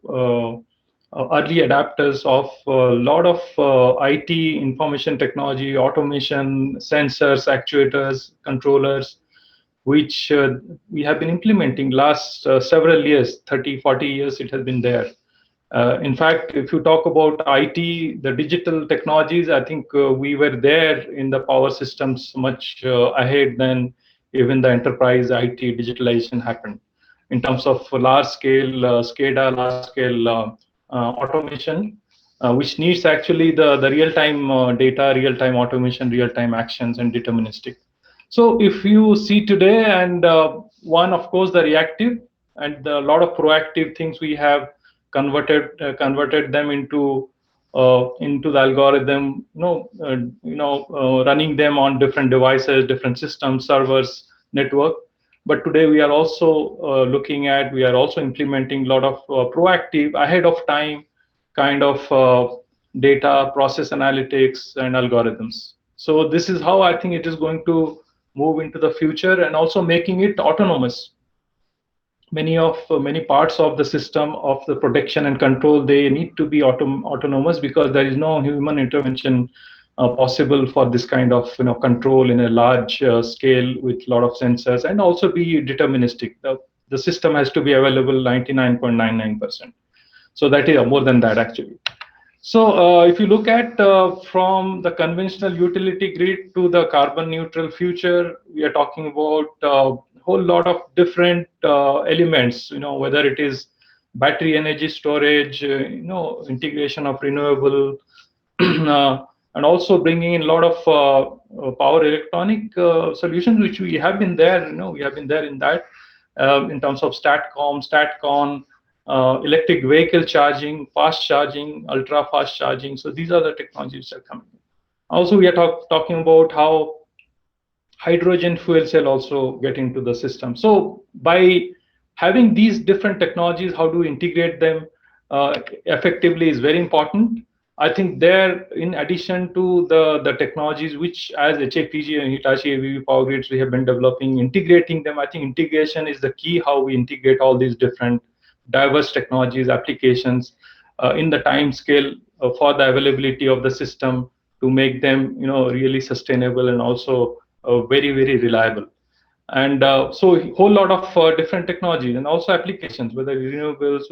Speaker 12: early adapters of a lot of IT, information technology, automation, sensors, actuators, controllers, which we have been implementing last several years, 30, 40 years it has been there. In fact, if you talk about IT, the digital technologies, I think we were there in the power systems much ahead than even the enterprise IT digitalization happened. In terms of large-scale SCADA, large-scale automation, which needs actually the real-time data, real-time automation, real-time actions, and deterministic. So if you see today, and one, of course, the reactive, and a lot of proactive things we have converted them into the algorithm, running them on different devices, different systems, servers, network. But today we are also we are also implementing a lot of proactive, ahead of time kind of data process analytics and algorithms. So this is how I think it is going to move into the future, and also making it autonomous. Many parts of the system of the protection and control, they need to be autonomous, because there is no human intervention possible for this kind of control in a large scale with a lot of sensors, and also be deterministic. The system has to be available 99.99%. So that is more than that actually. So if you look at from the conventional utility grid to the carbon neutral future, we are talking about whole lot of different elements, whether it is battery energy storage, integration of renewable, and also bringing in a lot of power electronic solutions, which we have been there. We have been there in that in terms of StatCon, electric vehicle charging, fast charging, ultra fast charging. So these are the technologies that are coming. Also, we are talking about how hydrogen fuel cell also get into the system. So by having these different technologies, how do we integrate them effectively is very important. I think there, in addition to the technologies which as HAPG and Hitachi ABB Power Grids we have been developing, integrating them, I think integration is the key, how we integrate all these different diverse technologies, applications in the time scale for the availability of the system, to make them really sustainable and also very, very reliable. And so a whole lot of different technologies and also applications, whether renewables,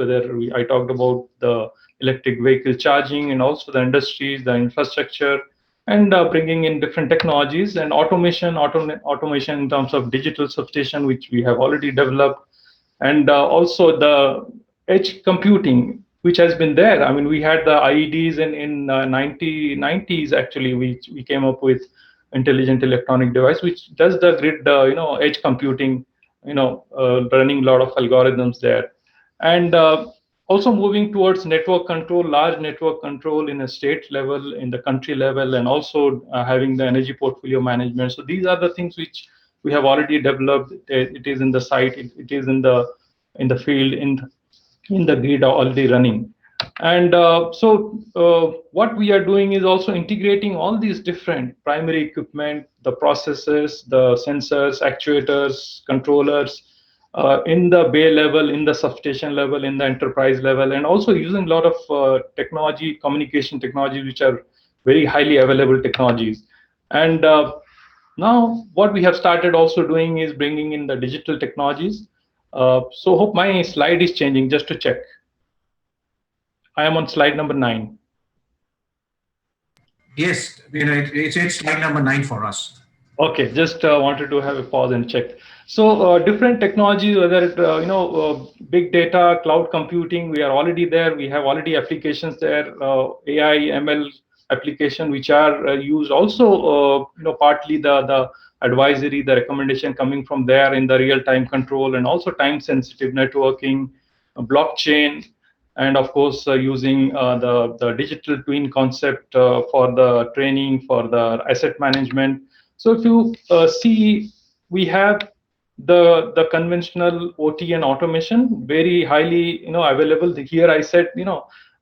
Speaker 12: I talked about the electric vehicle charging, and also the industries, the infrastructure, and bringing in different technologies and automation in terms of digital substation, which we have already developed, and also the edge computing, which has been there. I mean, we had the IEDs in 90s actually, which we came up with intelligent electronic device, which does the grid, edge computing, running a lot of algorithms there, and also moving towards network control, large network control in a state level, in the country level, and also having the energy portfolio management. So these are the things which we have already developed. It is in the site, it is in the field, in the grid already running. And what we are doing is also integrating all these different primary equipment, the processors, the sensors, actuators, controllers, in the bay level, in the substation level, in the enterprise level, and also using a lot of technology, communication technologies, which are very highly available technologies. And now what we have started also doing is bringing in the digital technologies. So hope my slide is changing, just to check. I am on slide number 9.
Speaker 2: Yes, it's slide number 9 for us.
Speaker 12: Okay, just wanted to have a pause and check. So different technologies, whether it, big data, cloud computing, we are already there. We have already applications there, AI, ML application, which are used also, partly the advisory, the recommendation coming from there in the real-time control, and also time-sensitive networking, blockchain, and of course using the digital twin concept for the training, for the asset management. So if you see, we have the conventional OT and automation very highly available. Here I said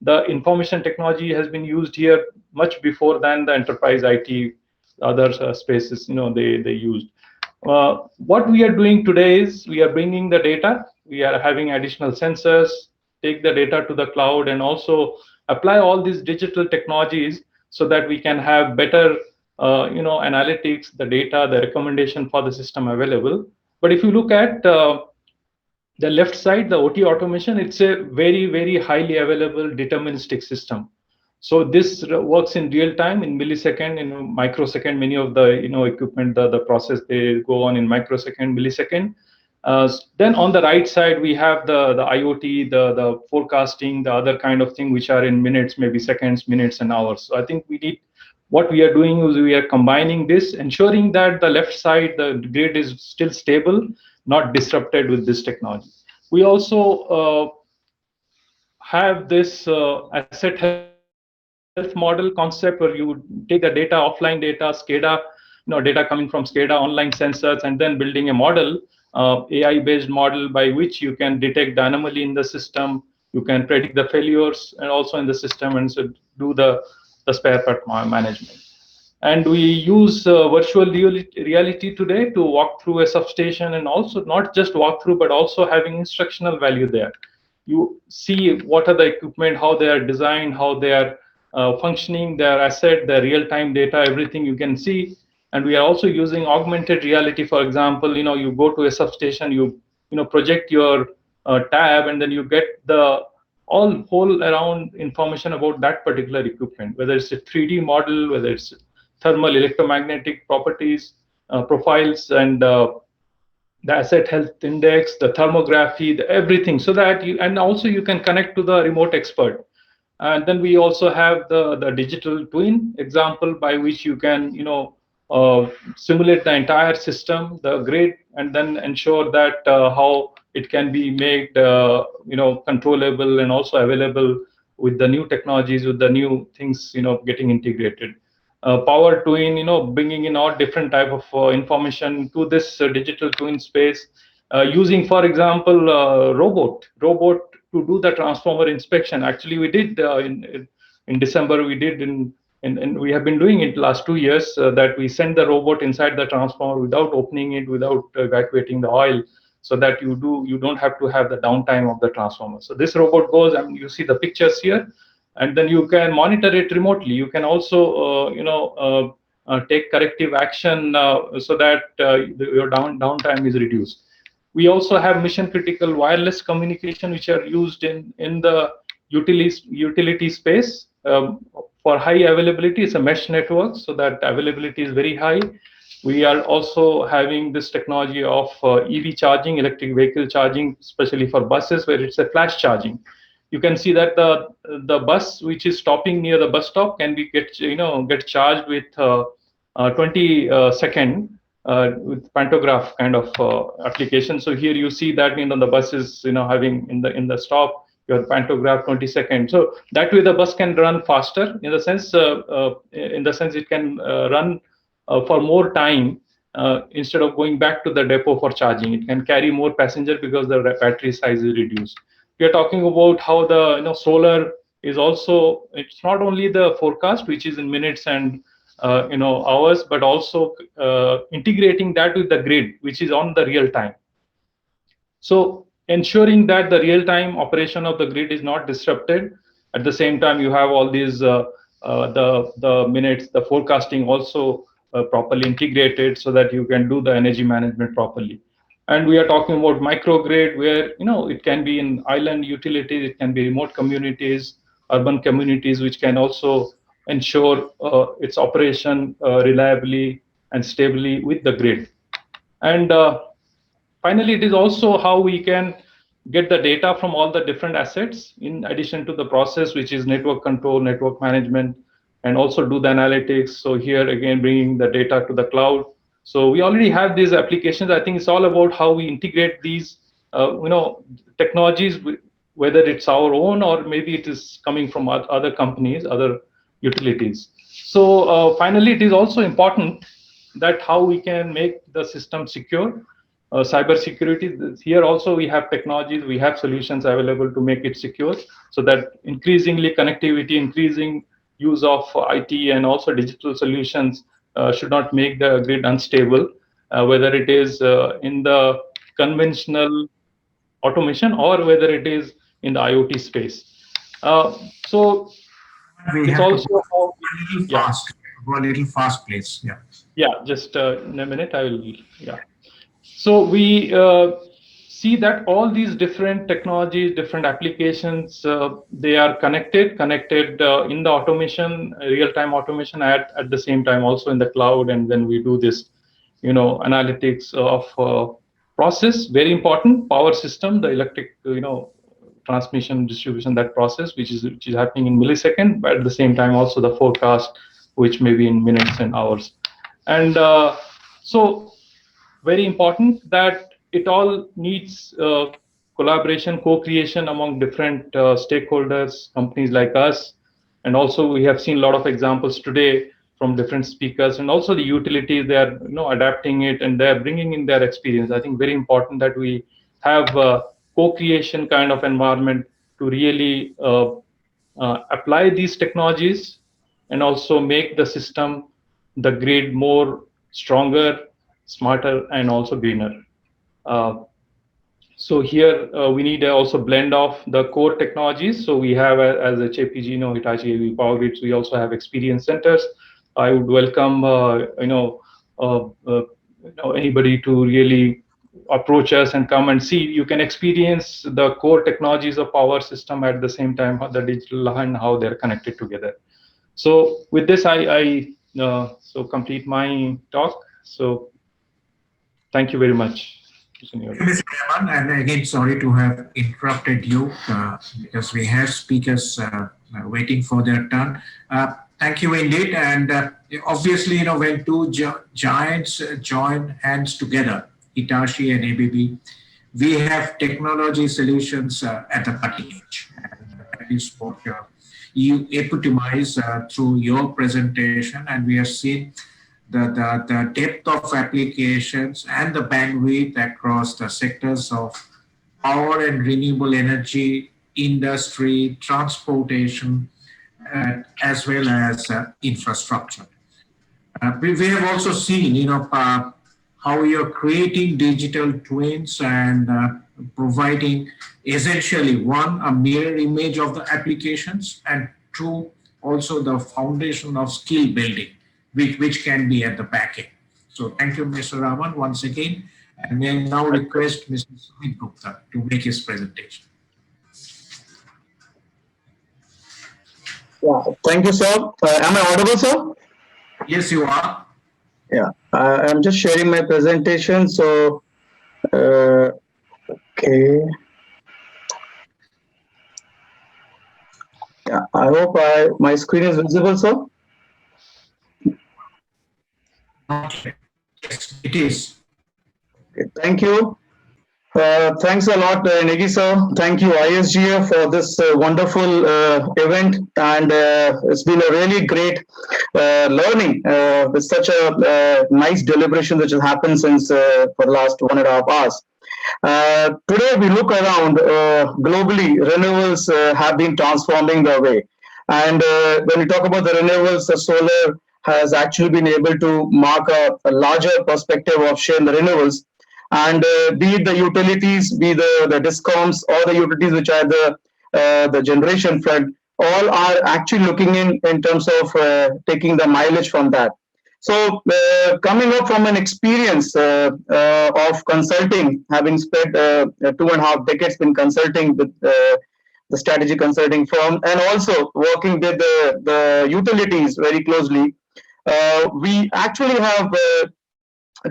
Speaker 12: the information technology has been used here much before than the enterprise IT other spaces they used. What we are doing today is we are bringing the data, we are having additional sensors, take the data to the cloud, and also apply all these digital technologies so that we can have better analytics, the data, the recommendation for the system available. But if you look at the left side, the OT automation, it's a very, very highly available deterministic system. So this works in real time, in millisecond, in microsecond. Many of the equipment, the process, they go on in microsecond, millisecond. Then on the right side, we have the IoT, the forecasting, the other kind of thing, which are in minutes, maybe seconds, minutes, and hours. So I think what we are doing is we are combining this, ensuring that the left side, the grid is still stable, not disrupted with this technology. We also have this asset health model concept where you take the data, offline data, SCADA, data coming from SCADA, online sensors, and then building a model, AI-based model by which you can detect the anomaly in the system, you can predict the failures and also in the system, and so do the spare part management. And we use virtual reality today to walk through a substation, and also not just walk through, but also having instructional value there. You see what are the equipment, how they are designed, how they are functioning, their asset, their real-time data, everything you can see. And we are also using augmented reality. For example, you go to a substation, you project your tab, and then you get the whole around information about that particular equipment, whether it's a 3D model, whether it's thermal, electromagnetic properties, profiles, and the asset health index, the thermography, everything, so that and also you can connect to the remote expert. And then we also have the digital twin example by which you can simulate the entire system, the grid, and then ensure that how it can be made controllable and also available with the new technologies, with the new things getting integrated. Power twin, bringing in all different type of information to this digital twin space, using, for example, robot to do the transformer inspection. Actually, we did in December. We did and we have been doing it last 2 years, that we send the robot inside the transformer without opening it, without evacuating the oil, so that you don't have to have the downtime of the transformer. So this robot goes, and you see the pictures here, and then you can monitor it remotely. You can also take corrective action so that your downtime is reduced. We also have mission critical wireless communication, which are used in the utility space for high availability. It's a mesh network, so that availability is very high. We are also having this technology of EV charging, electric vehicle charging, especially for buses, where it's a flash charging. You can see that the bus which is stopping near the bus stop can get charged with 20 second with pantograph kind of application. So here you see that the bus is having in the stop your pantograph 20 seconds. So that way the bus can run faster in the sense it can run for more time instead of going back to the depot for charging. It can carry more passenger because the battery size is reduced. We are talking about how the solar is also, it's not only the forecast which is in minutes and hours, but also integrating that with the grid, which is on the real time. So ensuring that the real time operation of the grid is not disrupted. At the same time, you have all these the minutes, the forecasting also properly integrated, so that you can do the energy management properly. And we are talking about microgrid, where it can be in island utilities, it can be remote communities, urban communities, which can also ensure its operation reliably and stably with the grid. And finally, it is also how we can get the data from all the different assets, in addition to the process, which is network control, network management, and also do the analytics. So here again, bringing the data to the cloud. So we already have these applications. I think it's all about how we integrate these technologies, whether it's our own or maybe it is coming from other companies, other utilities. So finally, it is also important that how we can make the system secure. Cyber security, here also we have technologies, we have solutions available to make it secure, so that increasingly connectivity, increasing use of IT and also digital solutions should not make the grid unstable, whether it is in the conventional automation or whether it is in the IoT space. So
Speaker 2: We
Speaker 12: it's
Speaker 2: have to
Speaker 12: also
Speaker 2: go
Speaker 12: how,
Speaker 2: a little
Speaker 12: yeah.
Speaker 2: fast. Go a little fast, please. Yeah.
Speaker 12: Yeah, just in a minute I will, yeah. So we see that all these different technologies, different applications, they are connected in the automation, real-time automation, at the same time also in the cloud. And then we do this, analytics of process, very important, power system, the electric, transmission, distribution, that process, which is happening in millisecond, but at the same time also the forecast, which may be in minutes and hours. And so very important that it all needs collaboration, co-creation among different stakeholders, companies like us. And also we have seen a lot of examples today from different speakers, and also the utilities, they are adapting it and they're bringing in their experience. I think very important that we have a co-creation kind of environment to really apply these technologies and also make the system, the grid, more stronger, smarter, and also greener. So here we need also blend of the core technologies. So we have, as a HAPG, Hitachi ABB Power Grids, we also have experience centers. I would welcome anybody to really approach us and come and see. You can experience the core technologies of power system at the same time, the digital and how they're connected together. So with this, I complete my talk. So thank you very much.
Speaker 2: Mr. Rahman, and again, sorry to have interrupted you because we have speakers waiting for their turn. Thank you indeed. And obviously, when two giants join hands together, Hitachi and ABB, we have technology solutions at the cutting edge. And that is what you epitomize through your presentation. And we have seen the depth of applications and the bandwidth across the sectors of power and renewable energy, industry, transportation, as well as infrastructure. We have also seen, how you're creating digital twins and providing essentially, one, a mirror image of the applications, and two, also the foundation of skill building, which can be at the back end. So thank you, Mr. Raman, once again. And may I now request Mr. Sumit Gupta to make his presentation.
Speaker 13: Yeah, thank you, sir. Am I audible, sir?
Speaker 2: Yes, you are.
Speaker 13: Yeah, I'm just sharing my presentation. So, okay. Yeah, I hope my screen is visible, sir.
Speaker 2: Yes, it is.
Speaker 13: Okay, thank you. Thanks a lot, Negi sir. Thank you, ISGF, for this wonderful event. And it's been a really great learning with such a nice deliberation which has happened since for the last 1.5 hours. Today, we look around globally, renewables have been transforming their way. And when we talk about the renewables, the solar has actually been able to mark a larger perspective of share in the renewables. And be it the utilities, be the discoms, or the utilities which are the generation front, all are actually looking in terms of taking the mileage from that. So coming up from an experience of consulting, having spent 2.5 decades in consulting with the strategy consulting firm, and also working with the utilities very closely, we actually have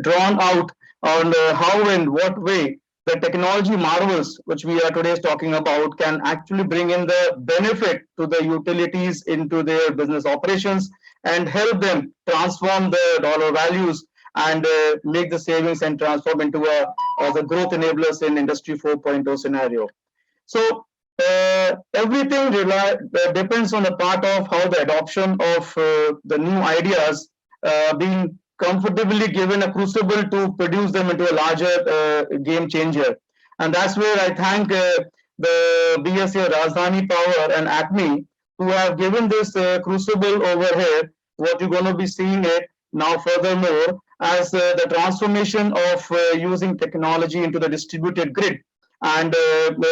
Speaker 13: drawn out on how and what way the technology marvels which we are today talking about can actually bring in the benefit to the utilities into their business operations and help them transform the dollar values and make the savings and transform into the growth enablers in Industry 4.0 scenario. So everything depends on the part of how the adoption of the new ideas being comfortably given a crucible to produce them into a larger game changer. And that's where I thank the BSA Rajdhani Power and Acme who have given this crucible over here. What you're going to be seeing it now furthermore as the transformation of using technology into the distributed grid and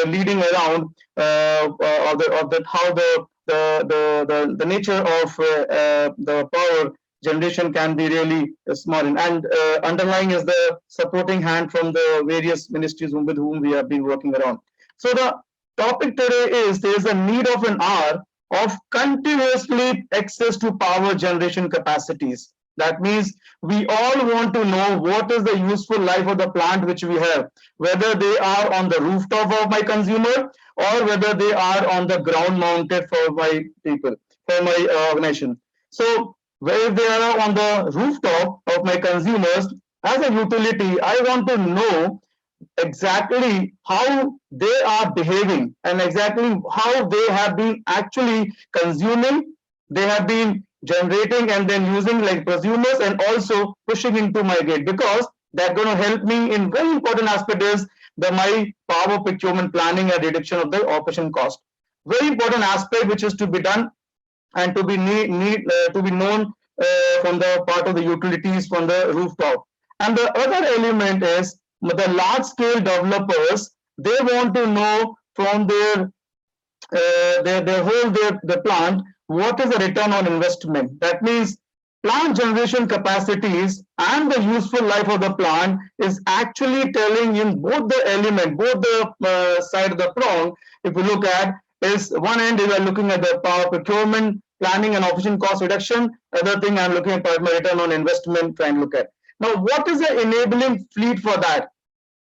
Speaker 13: leading around how the nature of the power generation can be really smart, and underlying is the supporting hand from the various ministries with whom we have been working around. So the topic today is there is a need of an hour of continuously access to power generation capacities. That means we all want to know what is the useful life of the plant which we have, whether they are on the rooftop of my consumer or whether they are on the ground mounted for my people, for my organization. So where they are on the rooftop of my consumers, as a utility, I want to know exactly how they are behaving and exactly how they have been actually consuming, they have been generating and then using like prosumers and also pushing into my grid, because that's going to help me in very important aspect is my power procurement planning and reduction of the operation cost. Very important aspect which is to be done and to be to be known from the part of the utilities from the rooftop. And the other element is the large scale developers, they want to know from their plant what is the return on investment. That means plant generation capacities and the useful life of the plant is actually telling in both the element, both the side of the prong. If you look at is one end, we are looking at the power procurement planning and operation cost reduction. Other thing I'm looking at my return on investment, try and look at. Now, what is the enabling fleet for that?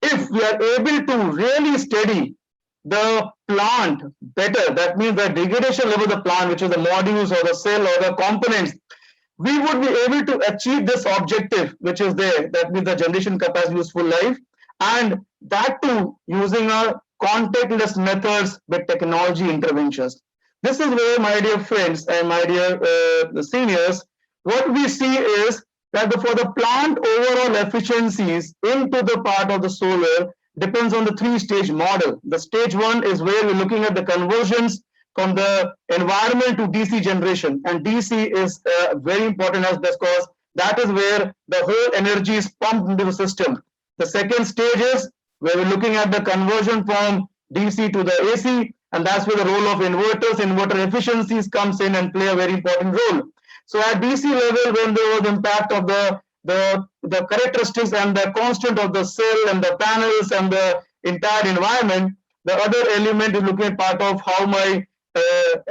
Speaker 13: If we are able to really study the plant better, that means the degradation level of the plant, which is the modules or the cell or the components, we would be able to achieve this objective, which is there, that means the generation capacity useful life, and that too using our contactless methods with technology interventions. This is where, my dear friends and my dear seniors, what we see is that for the plant overall efficiencies into the part of the solar depends on the three-stage model. The stage one is where we're looking at the conversions from the environment to DC generation, and DC is very important as because that is where the whole energy is pumped into the system. The second stage is where we're looking at the conversion from DC to the AC, and that's where the role of inverters, inverter efficiencies comes in and play a very important role. So at DC level, when there was impact of the characteristics and the constant of the cell and the panels and the entire environment, the other element is looking at part of how my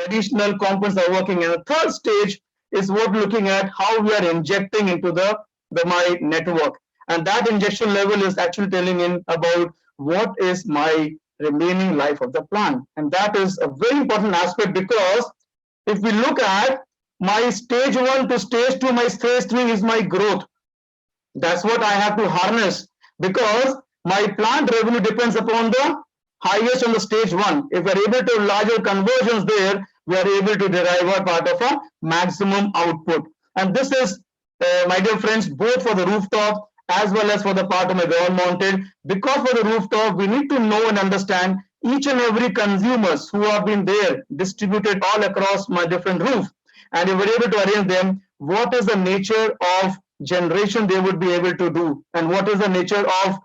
Speaker 13: additional components are working. And the third stage is what looking at how we are injecting into my network. And that injection level is actually telling in about what is my remaining life of the plant. And that is a very important aspect, because if we look at my stage 1 to stage 2, my stage 3 is my growth. That's what I have to harness, because my plant revenue depends upon the highest on the stage 1. If we're able to larger conversions there, we are able to derive a part of a maximum output. And this is, my dear friends, both for the rooftop as well as for the part of my ground mounted, because for the rooftop, we need to know and understand each and every consumers who have been there distributed all across my different roofs. And if we're able to arrange them, what is the nature of generation they would be able to do, and what is the nature of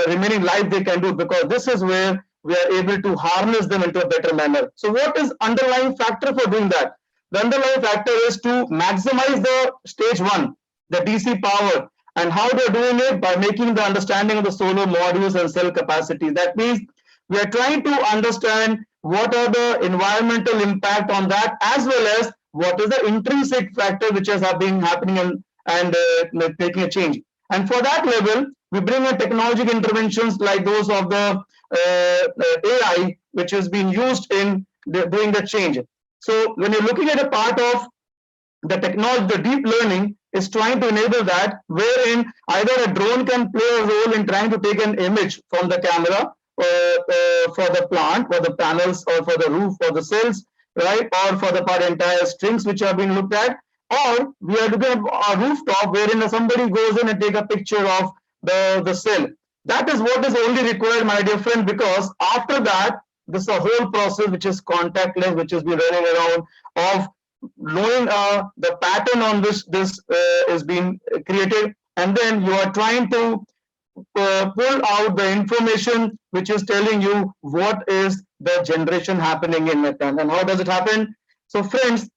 Speaker 13: remaining life they can do, because this is where we are able to harness them into a better manner. So what is underlying factor for doing that? The underlying factor is to maximize the stage 1, the DC power, and how they're doing it by making the understanding of the solar modules and cell capacity. That means we are trying to understand what are the environmental impact on that, as well as what is the intrinsic factor which has been happening and making a change. And for that level, we bring in technological interventions like those of the AI, which is being used in doing the change. So when you're looking at a part of the technology, the deep learning is trying to enable that, wherein either a drone can play a role in trying to take an image from the camera for the plant, for the panels, or for the roof, or the cells, right, or for the entire strings which are being looked at, Or we are looking at a rooftop wherein somebody goes in and take a picture of the cell. That is what is only required, my dear friend, because after that, this is a whole process which is contactless, which has been running around of knowing the pattern on which this is being created, and then you are trying to pull out the information which is telling you what is the generation happening in methane and how does it happen. So friends,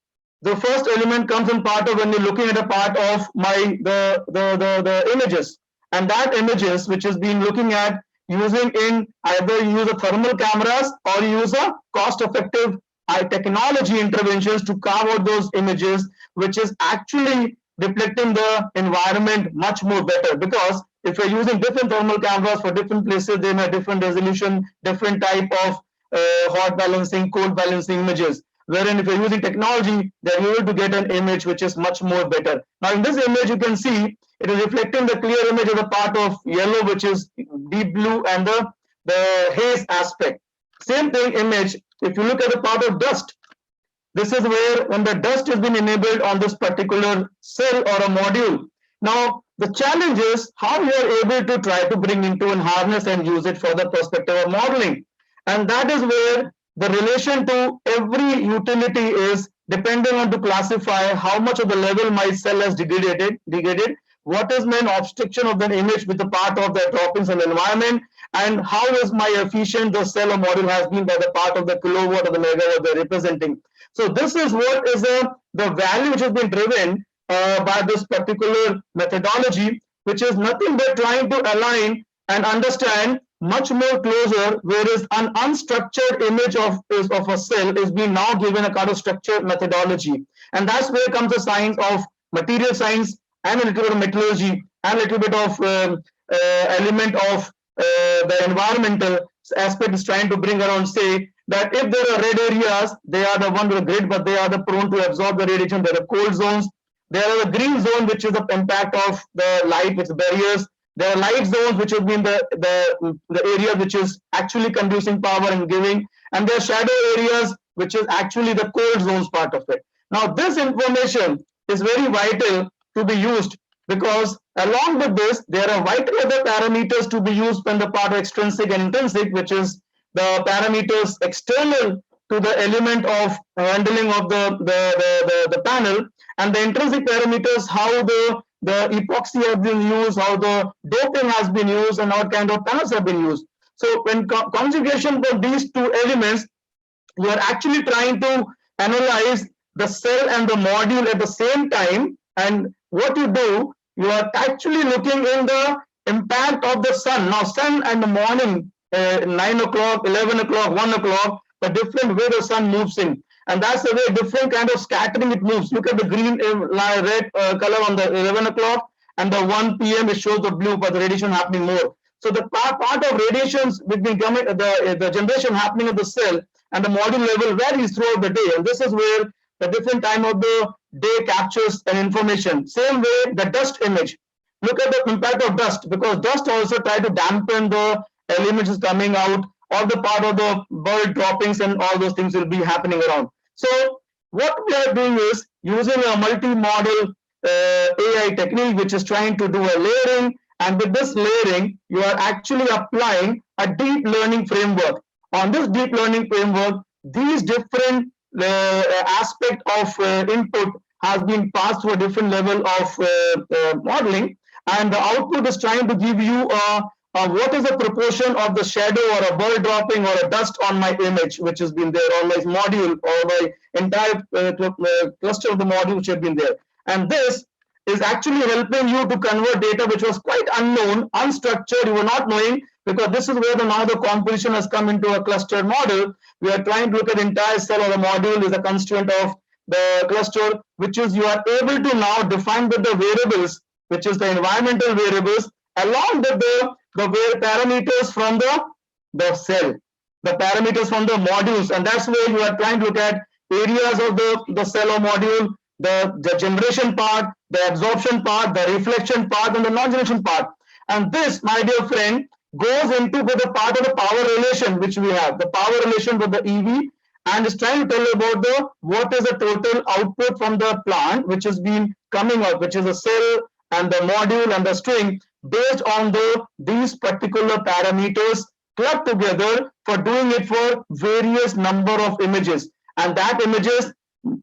Speaker 13: the first element comes in part of when you're looking at a part of the images, and that images which is being looking at using in either use of thermal cameras or use a cost-effective technology interventions to carve out those images, which is actually reflecting the environment much more better. Because if you're using different thermal cameras for different places, they may have different resolution, different type of hot balancing, cold balancing images. Wherein if you're using technology, they're able to get an image which is much more better. Now in this image, you can see it is reflecting the clear image of the part of yellow, which is deep blue, and the haze aspect. Same thing image, if you look at the part of dust, this is where when the dust has been enabled on this particular cell or a module. Now, the challenge is how you are able to try to bring into and harness and use it for the perspective of modeling. And that is where the relation to every utility is depending on to classify how much of the level my cell has degraded, what is my obstruction of the image with the part of the droppings in the environment, and how is my efficient the cell or module has been by the part of the kilowatt or the megawatt they're representing. So this is what is the value which has been driven by this particular methodology, which is nothing but trying to align and understand much more closer, whereas an unstructured image of a cell is being now given a kind of structured methodology. And that's where comes the science of material science and a little bit of metallurgy and a little bit of element of the environmental aspect is trying to bring around, say that if there are red areas, they are the one with the grid, but they are the prone to absorb the radiation. There are cold zones. There are the green zone, which is the impact of the light with barriers. There are light zones, which have been the area which is actually conducing power and giving, and there are shadow areas, which is actually the cold zones part of it. Now, this information is very vital to be used, because along with this, there are vital other parameters to be used when the part of extrinsic and intrinsic, which is the parameters external to the element of handling of the panel, and the intrinsic parameters, how the epoxy has been used, how the doping has been used, and what kind of panels have been used. So when conjugation for these two elements, you are actually trying to analyze the cell and the module at the same time, and what you do, you are actually looking in the impact of the sun. Now, sun and the morning, 9 o'clock, 11 o'clock, 1 o'clock, the different way the sun moves in. And that's a very different kind of scattering it moves. Look at the green, red color on the 11 o'clock, and the 1 p.m. it shows the blue, but the radiation happening more. So the part of radiations between the generation happening at the cell and the module level varies throughout the day. And this is where the different time of the day captures an information. Same way, the dust image. Look at the impact of dust, because dust also try to dampen the elements coming out, or the part of the bird droppings, and all those things will be happening around. So what we are doing is using a multi-model AI technique, which is trying to do a layering, and with this layering, you are actually applying a deep learning framework. On this deep learning framework, these different aspect of input has been passed to a different level of modeling, and the output is trying to give you what is the proportion of the shadow or a bird dropping or a dust on my image, which has been there on my module, or my entire cluster of the module which have been there. And this is actually helping you to convert data which was quite unknown, unstructured, you were not knowing, because this is where now the composition has come into a clustered model. We are trying to look at the entire cell or the module is a constituent of the cluster, which is you are able to now define with the variables, which is the environmental variables, along with the parameters from the cell, the parameters from the modules, and that's where you are trying to look at areas of the cell or module, the generation part, the absorption part, the reflection part, and the non-generation part. And this, my dear friend, goes into the part of the power relation which we have, the power relation with the EV and is trying to tell you about the what is the total output from the plant which has been coming out, which is a cell and the module and the string, based on these particular parameters clubbed together for doing it for various number of images. And that images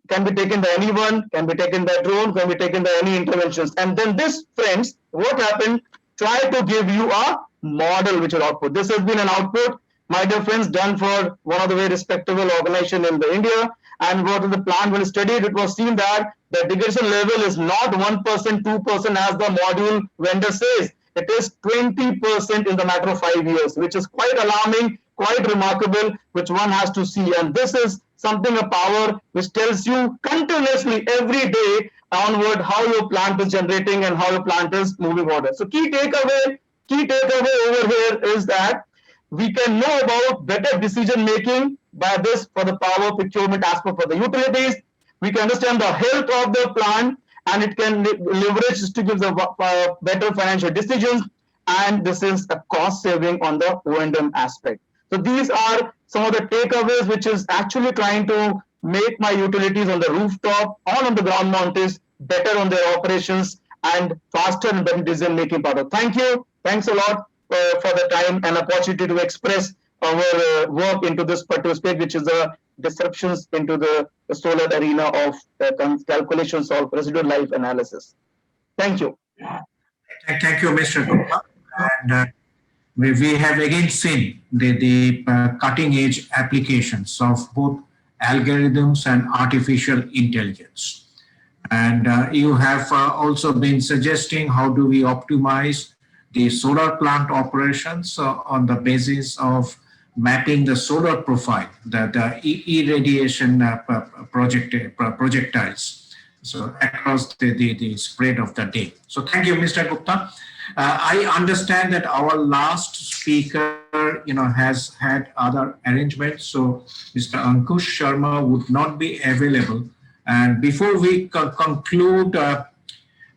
Speaker 13: can be taken by anyone, can be taken by drone, can be taken by any interventions. And then this, friends, what happened? Try to give you a model which will output. This has been an output, my dear friends, done for one of the very respectable organization in the India. And what the plant when studied, it was seen that the degradation level is not 1%, 2% as the module vendor says. It is 20% in the matter of 5 years, which is quite alarming, quite remarkable, which one has to see. And this is something, a power which tells you continuously every day onward how your plant is generating and how your plant is moving forward. So key takeaway over here is that we can know about better decision making by this for the power procurement aspect for the utilities. We can understand the health of the plant, and it can leverage to give the better financial decisions. And this is a cost saving on the O&M aspect. So these are some of the takeaways which is actually trying to make my utilities on the rooftop or on the ground mountains better on their operations and faster and better decision making power. Thank you. Thanks a lot for the time and opportunity to express our work into this particular space, which is the disruptions into the solar arena of calculations of residual life analysis. Thank you.
Speaker 2: Thank you, Mr. Gupta. And we have again seen the cutting edge applications of both algorithms and artificial intelligence. And you have also been suggesting how do we optimize the solar plant operations on the basis of mapping the solar profile, the irradiation projectiles, so across the spread of the day. So thank you, Mr. Gupta. I understand that our last speaker, has had other arrangements, so Mr. Ankush Sharma would not be available. And before we conclude,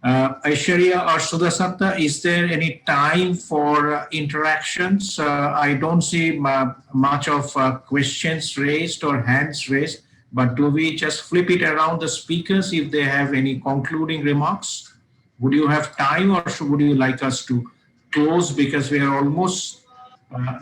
Speaker 2: Aishwarya or Sudasatta, is there any time for interactions? I don't see much of questions raised or hands raised, but do we just flip it around the speakers if they have any concluding remarks? Would you have time, or would you like us to close because we are almost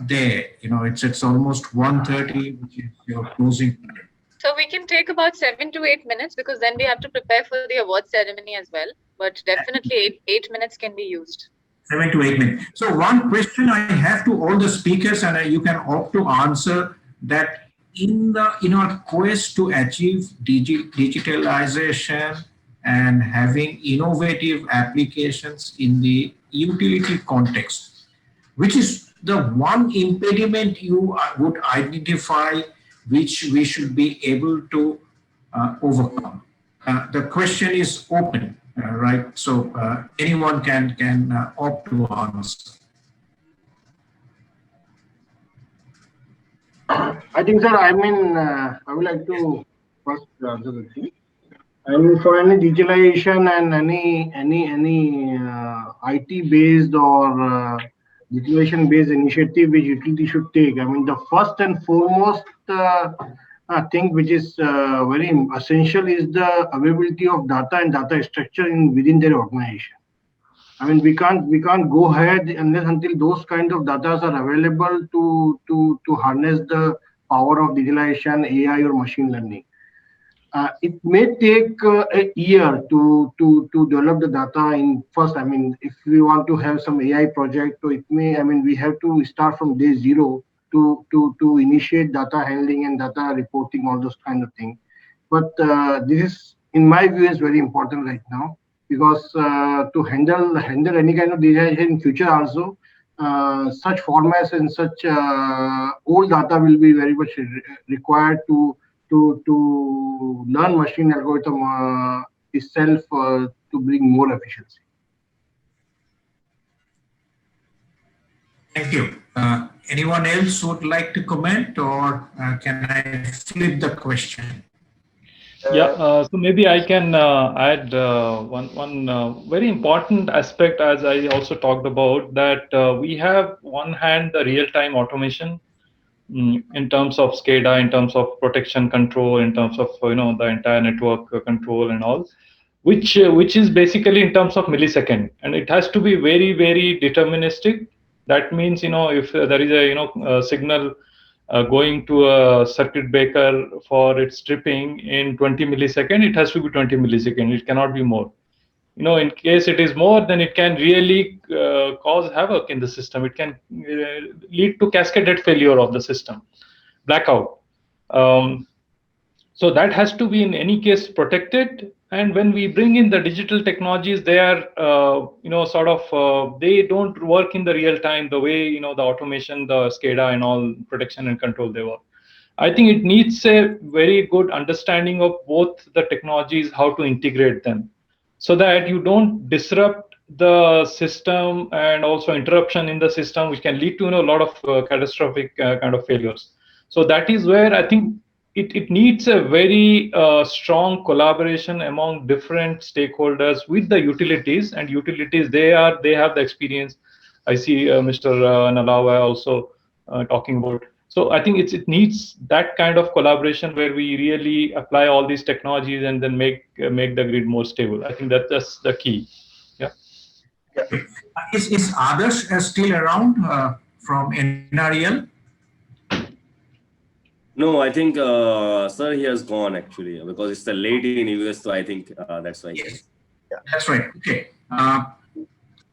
Speaker 2: there? It's almost 1:30, which is your closing time.
Speaker 1: So we can take about 7 to 8 minutes because then we have to prepare for the award ceremony as well. But definitely 8 minutes can be used.
Speaker 2: 7 to 8 minutes. So one question I have to all the speakers, and you can opt to answer that in our quest to achieve digitalization and having innovative applications in the utility context, which is the one impediment you would identify which we should be able to overcome? The question is open, right? So anyone can opt to answer.
Speaker 10: I think, sir, I would like to first answer the thing. For any digitalization and any IT based or digitalization based initiative which utility should take, the first and foremost thing which is very essential is the availability of data and data structure within their organization. We can't go ahead unless until those kind of data are available to harness the power of digitalization, AI or machine learning. It may take a year to develop the data in first. If we want to have some AI project, so it may. We have to start from day zero to initiate data handling and data reporting, all those kind of things. But this is, in my view, is very important right now, because to handle any kind of digitalization in future also, such formats and such old data will be very much required to learn machine algorithm itself to bring more efficiency.
Speaker 2: Thank you. Anyone else would like to comment, or can I flip the question?
Speaker 12: Yeah, so maybe I can add one very important aspect, as I also talked about, that we have one hand the real-time automation, in terms of SCADA, in terms of protection control, in terms of the entire network control and all, which is basically in terms of millisecond, and it has to be very, very deterministic. That means if there is a signal going to a circuit breaker for its tripping in 20 millisecond, it has to be 20 millisecond. It cannot be more. In case it is more, then it can really cause havoc in the system. It can lead to cascaded failure of the system, blackout. So that has to be in any case protected. And when we bring in the digital technologies, they are, they don't work in the real time the way, the automation, the SCADA and all protection and control they work. I think it needs a very good understanding of both the technologies, how to integrate them, so that you don't disrupt the system and also interruption in the system, which can lead to a lot of catastrophic kind of failures. So that is where I think it needs a very strong collaboration among different stakeholders with the utilities, and utilities, they have the experience. I see Mr. Nalawa also talking about. So I think it needs that kind of collaboration where we really apply all these technologies and then make the grid more stable. I think that's the key. Yeah.
Speaker 2: Is others still around from NREL?
Speaker 3: No, I think, sir, he has gone actually because it's late in US, so I think that's why.
Speaker 2: Yes. Yeah, that's right. Okay.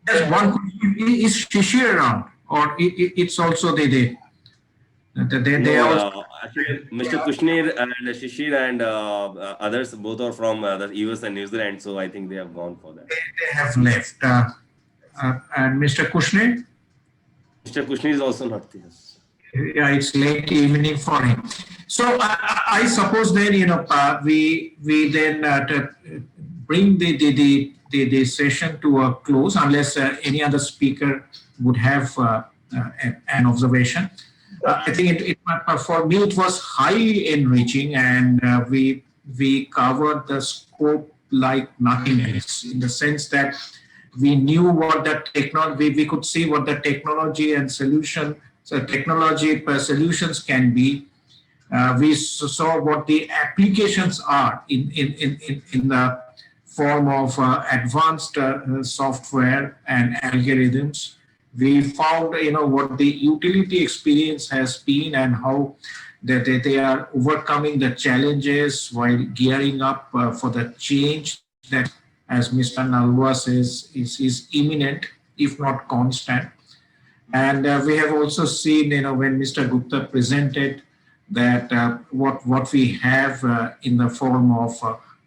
Speaker 2: There's one question. Is Shishir around, or it's also they also...
Speaker 3: Actually, Mr. Kushnir and Shishir and others, both are from the US and New Zealand, so I think they have gone for that.
Speaker 2: They have left. And Mr. Kushnir?
Speaker 3: Mr. Kushnir is also not there.
Speaker 2: Yeah, it's late evening for him. So I suppose then we then bring the session to a close, unless any other speaker would have an observation. I think for me it was highly enriching, and we covered the scope like nothing else, in the sense that we knew what the technology, we could see what the technology and solutions can be. We saw what the applications are in the form of advanced software and algorithms. We found what the utility experience has been, and how that they are overcoming the challenges while gearing up for the change that, as Mr. Nalwa says, is imminent, if not constant. And we have also seen, when Mr. Gupta presented that what we have in the form of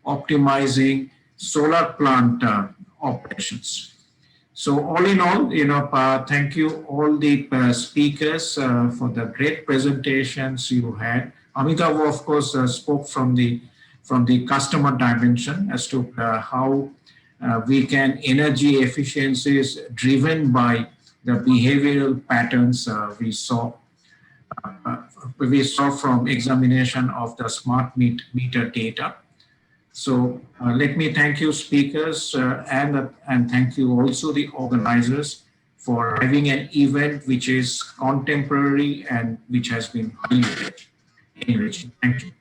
Speaker 2: optimizing solar plant operations. So all in all, thank you all the speakers for the great presentations you had. Amitav, of course, spoke from the customer dimension as to how we can energy efficiencies driven by the behavioral patterns we saw from examination of the smart meter data. So let me thank you, speakers, and thank you also the organizers for having an event which is contemporary and which has been highly enriching. Thank you.